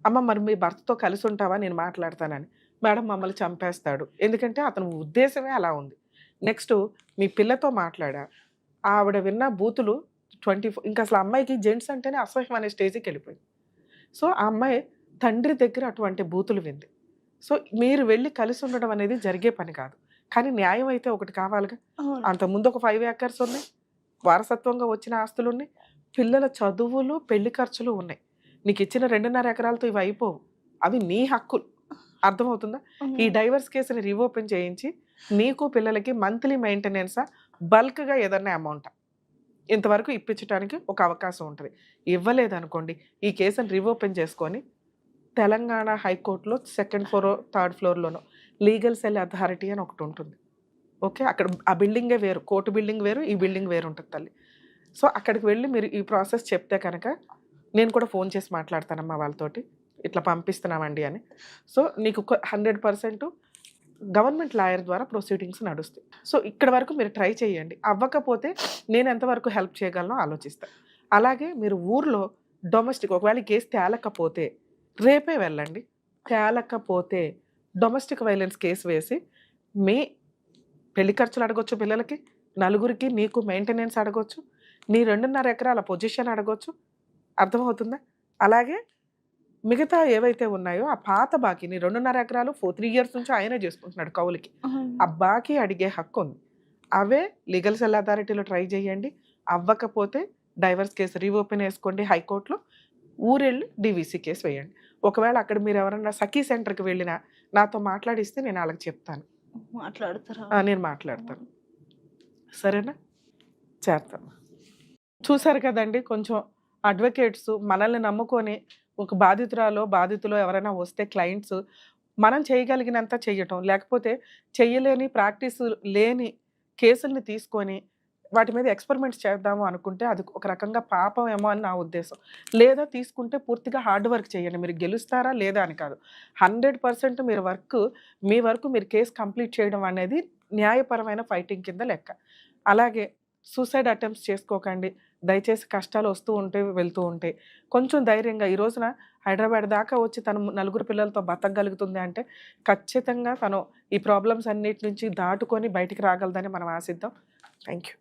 అమ్మ మరి మీ భర్తతో కలిసి ఉంటావా? నేను మాట్లాడతానని. మేడం మమ్మల్ని చంపేస్తాడు. ఎందుకంటే అతని ఉద్దేశమే అలా ఉంది. నెక్స్ట్ మీ పిల్లతో మాట్లాడా. ఆవిడ విన్న బూతులు 24 ఇంకా అసలు అమ్మాయికి జెంట్స్ అంటేనే అసహ్యం అనే స్టేజ్‌కి వెళ్ళిపోయింది. సో, ఆ అమ్మాయి తండ్రి దగ్గర అటువంటి బూతులు వింది. సో, మీరు వెళ్ళి కలిసి ఉండడం అనేది జరిగే పని కాదు. కానీ న్యాయం అయితే ఒకటి కావాలిగా. అవును. అంతకుముందు ఒక 5 ఏకర్స్ ఉన్నాయి. వారసత్వంగా వచ్చిన ఆస్తులున్నాయి. పిల్లల చదువులు, పెళ్లి ఖర్చులు ఉన్నాయి. నీకిచ్చిన 2.5 ఎకరాలతో ఇవి అయిపోవు. అవి నీ హక్కులు. అర్థమవుతుందా? ఈ డైవర్స్ కేసుని రీఓపెన్ చేయించి నీకు పిల్లలకి మంత్లీ మెయింటెనెన్సా, బల్క్‌గా ఏదన్నా అమౌంటా? ఇంతవరకు ఇప్పించడానికి ఒక అవకాశం ఉంటుంది. ఇవ్వలేదనుకోండి ఈ కేసుని రీఓపెన్ చేసుకొని తెలంగాణ హైకోర్టులో సెకండ్ ఫ్లోర్ థర్డ్ ఫ్లోర్లోనో లీగల్ సెల్ అథారిటీ అని ఒకటి ఉంటుంది. ఓకే, అక్కడ ఆ బిల్డింగే వేరు, కోర్టు బిల్డింగ్ వేరు, ఈ బిల్డింగ్ వేరు ఉంటుంది తల్లి. సో అక్కడికి వెళ్ళి మీరు ఈ ప్రాసెస్ చెప్తే కనుక నేను కూడా ఫోన్ చేసి మాట్లాడతానమ్మా వాళ్ళతోటి, ఇట్లా పంపిస్తున్నామండి అని. సో నీకు 100% గవర్నమెంట్ లాయర్ ద్వారా ప్రొసీడింగ్స్ నడుస్తాయి. సో ఇక్కడ వరకు మీరు ట్రై చేయండి. అవ్వకపోతే నేను ఎంతవరకు హెల్ప్ చేయగలనో ఆలోచిస్తాను. అలాగే మీరు ఊర్లో డొమెస్టిక్ ఒకవేళ ఈ కేసు తేలకపోతే రేపే వెళ్ళండి. తేలకపోతే డొమెస్టిక్ వైలెన్స్ కేసు వేసి మీ పెళ్లి ఖర్చులు అడగొచ్చు, పిల్లలకి నలుగురికి నీకు మెయింటెనెన్స్ అడగొచ్చు, నీ 2.5 ఎకరాల పొజిషన్ అడగొచ్చు. అర్థమవుతుందా? అలాగే మిగతా ఏవైతే ఉన్నాయో ఆ పాత బాకీని 2.5 ఎకరాలు 3 years నుంచి ఆయనే చేసుకుంటున్నాడు కౌలుకి, ఆ బాకీ అడిగే హక్కు ఉంది. అవే లీగల్ సెల్ అథారిటీలో ట్రై చేయండి. అవ్వకపోతే డైవర్స్ కేసు రీఓపెన్ వేసుకోండి హైకోర్టులో, ఊరెళ్ళి డివిసి కేసు వేయండి. ఒకవేళ అక్కడ మీరు ఎవరన్నా సఖీ సెంటర్కి వెళ్ళినా నాతో మాట్లాడిస్తే నేను వాళ్ళకి చెప్తాను, మాట్లాడతారా? నేను మాట్లాడతాను. సరేనా? చేస్తాను. చూసారు కదండి, కొంచెం అడ్వకేట్స్ మనల్ని నమ్ముకొని ఒక బాధితులో ఎవరైనా వస్తే క్లయింట్స్ మనం చేయగలిగినంత చెయ్యటం, లేకపోతే చెయ్యలేని ప్రాక్టీస్ లేని కేసుల్ని తీసుకొని వాటి మీద ఎక్స్పెరిమెంట్స్ చేద్దాము అనుకుంటే అది ఒక రకంగా పాపం ఏమో అని నా ఉద్దేశం. లేదా తీసుకుంటే పూర్తిగా హార్డ్ వర్క్ చేయండి. మీరు గెలుస్తారా లేదా అని కాదు, 100% మీ వరకు మీరు కేసు కంప్లీట్ చేయడం అనేది న్యాయపరమైన ఫైటింగ్ కింద లెక్క. అలాగే సూసైడ్ అటెంప్ట్స్ చేసుకోకండి. దయచేసి కష్టాలు వస్తూ ఉంటే వెళ్తూ ఉంటాయి. కొంచెం ధైర్యంగా ఈ రోజున హైదరాబాద్ దాకా వచ్చి తను 4 పిల్లలతో బతకగలుగుతుంది అంటే ఖచ్చితంగా తను ఈ ప్రాబ్లమ్స్ అన్నిటి నుంచి దాటుకొని బయటికి రాగలదని మనం ఆశిద్దాం. Thank you.